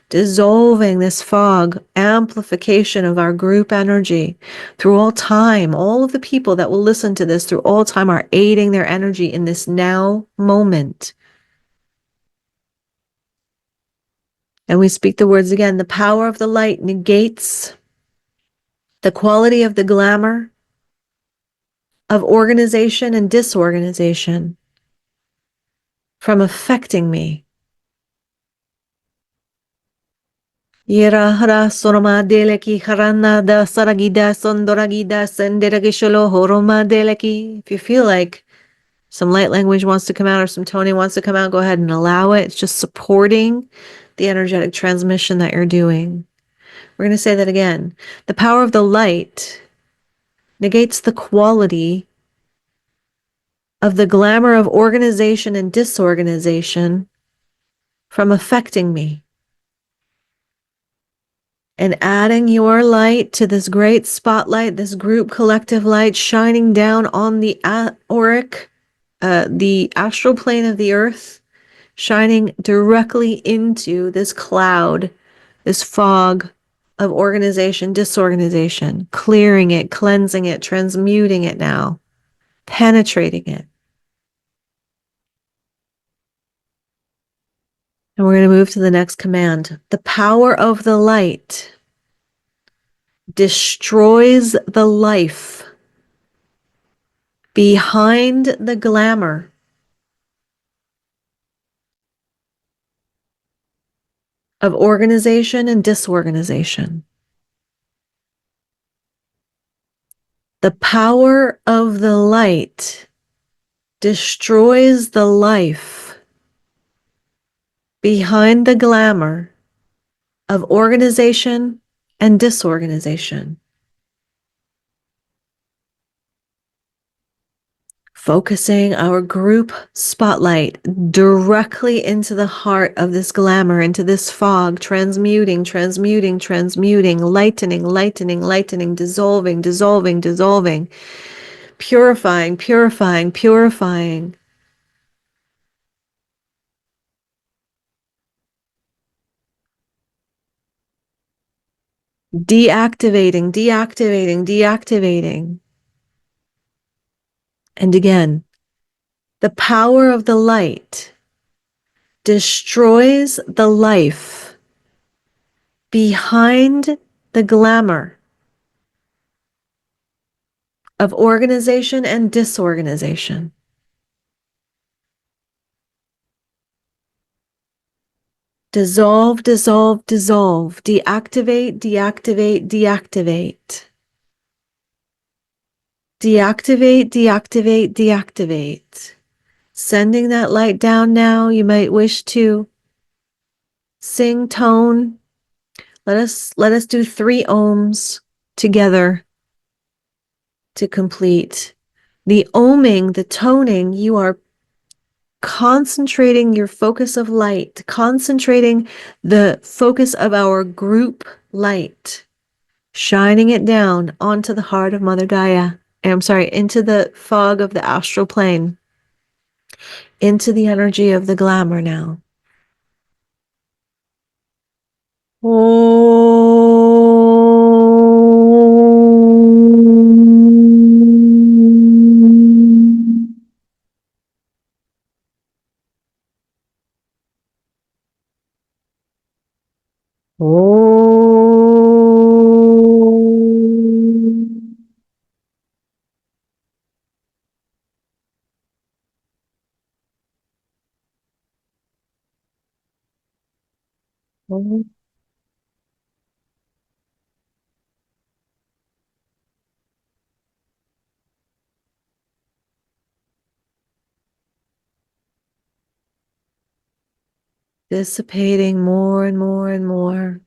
Dissolving this fog, amplification of our group energy through all time. All of the people that will listen to this through all time are aiding their energy in this now moment. And we speak the words again. The power of the light negates the quality of the glamour of organization and disorganization from affecting me. Yera soroma deleki harana da saragida sondoragida senderagisholo horoma deleki. If you feel like some light language wants to come out or some toning wants to come out, go ahead and allow it. It's just supporting the energetic transmission that you're doing. We're going to say that again. The power of the light negates the quality of the glamour of organization and disorganization from affecting me. And adding your light to this great spotlight, this group collective light shining down on the auric, the astral plane of the earth, shining directly into this cloud, this fog of organization, disorganization, clearing it, cleansing it, transmuting it now, penetrating it. And we're going to move to the next command. The power of the light destroys the life behind the glamour of organization and disorganization. The power of the light destroys the life behind the glamour of organization and disorganization. Focusing our group spotlight directly into the heart of this glamour, into this fog, transmuting, transmuting, transmuting, lightening, lightening, lightening, dissolving, dissolving, dissolving, purifying, purifying, purifying. Deactivating, deactivating, deactivating. And again, the power of the light destroys the life behind the glamour of organization and disorganization. Dissolve, dissolve, dissolve. Deactivate, deactivate, deactivate. Deactivate, deactivate, deactivate. Sending that light down now. You might wish to sing tone. Let us do 3 ohms together to complete. The ohming, the toning, you are concentrating your focus of light, concentrating the focus of our group light, shining it down onto the heart of Mother Gaia. Into the fog of the astral plane, into the energy of the glamour now. Dissipating more and more and more,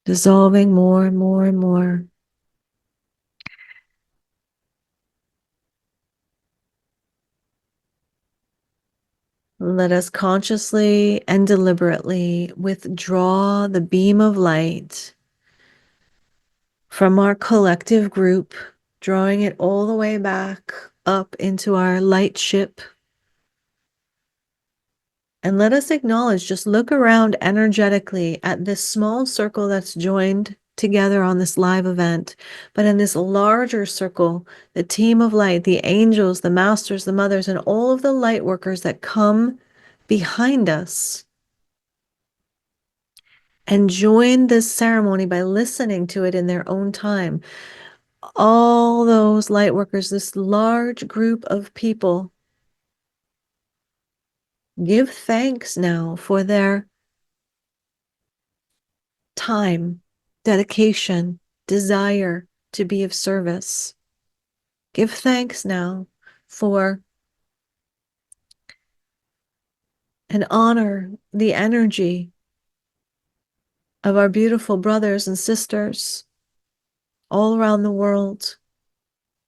dissolving more and more and more. Let us consciously and deliberately withdraw the beam of light from our collective group, drawing it all the way back up into our light ship. And let us acknowledge, just look around energetically at this small circle that's joined together on this live event. But in this larger circle, the team of light, the angels, the masters, the mothers, and all of the light workers that come behind us and join this ceremony by listening to it in their own time. All those light workers, this large group of people, give thanks now for their time, dedication, desire to be of service. Give thanks now for and honor the energy of our beautiful brothers and sisters all around the world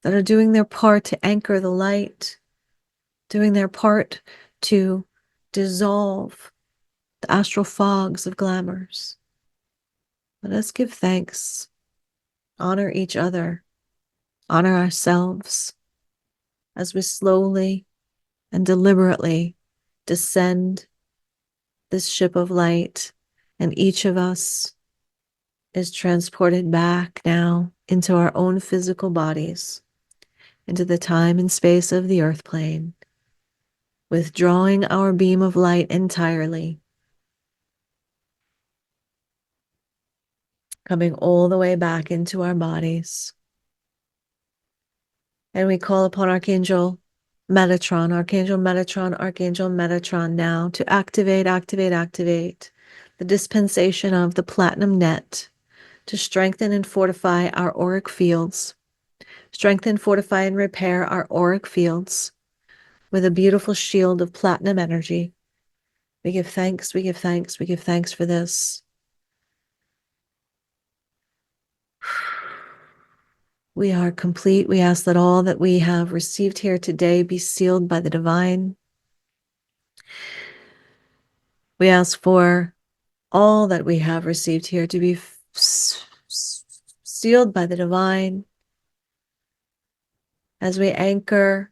that are doing their part to anchor the light, doing their part to dissolve the astral fogs of glamours. Let us give thanks, honor each other, honor ourselves as we slowly and deliberately descend this ship of light, and each of us is transported back now into our own physical bodies, into the time and space of the earth plane, withdrawing our beam of light entirely, coming all the way back into our bodies. And we call upon Archangel Metatron, Archangel Metatron, Archangel Metatron now to activate the dispensation of the platinum net to strengthen and fortify our auric fields, strengthen, fortify, and repair our auric fields with a beautiful shield of platinum energy. We give thanks, we give thanks, we give thanks for this. We are complete. We ask that all that we have received here today be sealed by the divine. We ask for all that we have received here to be sealed by the divine as we anchor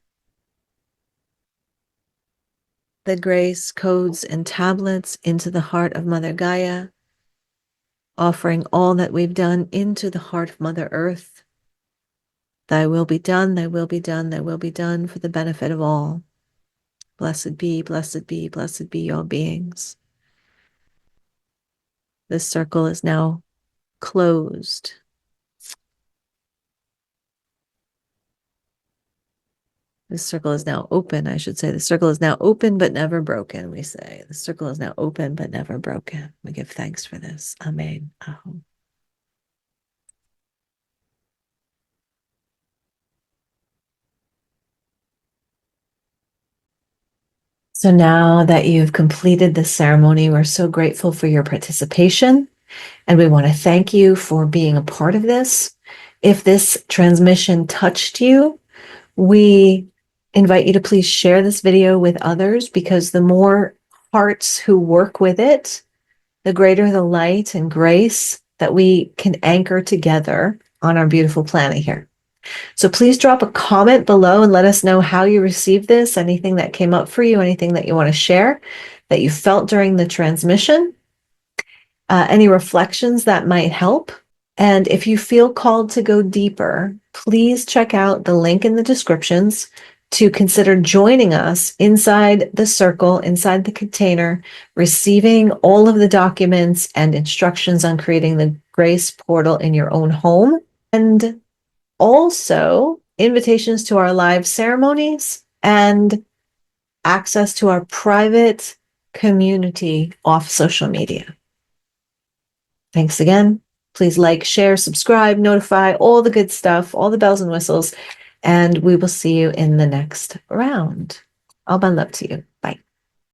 the grace codes and tablets into the heart of Mother Gaia, offering all that we've done into the heart of Mother Earth. Thy will be done, thy will be done, thy will be done for the benefit of all. Blessed be, blessed be, blessed be all beings. This circle is now closed. This circle is now open, I should say. The circle is now open but never broken, we say. The circle is now open but never broken. We give thanks for this. Amen. Ahom. So now that you've completed this ceremony, we're so grateful for your participation, and we want to thank you for being a part of this. If this transmission touched you, we invite you to please share this video with others, because the more hearts who work with it, the greater the light and grace that we can anchor together on our beautiful planet here. So please drop a comment below and let us know how you received this, anything that came up for you, anything that you want to share that you felt during the transmission, any reflections that might help. And if you feel called to go deeper, please check out the link in the descriptions to consider joining us inside the circle, inside the container, receiving all of the documents and instructions on creating the grace portal in your own home. And also invitations to our live ceremonies and access to our private community off social media. Thanks again. Please like, share, subscribe, notify, all the good stuff, all the bells and whistles, and we will see you in the next round. All my love to you. Bye.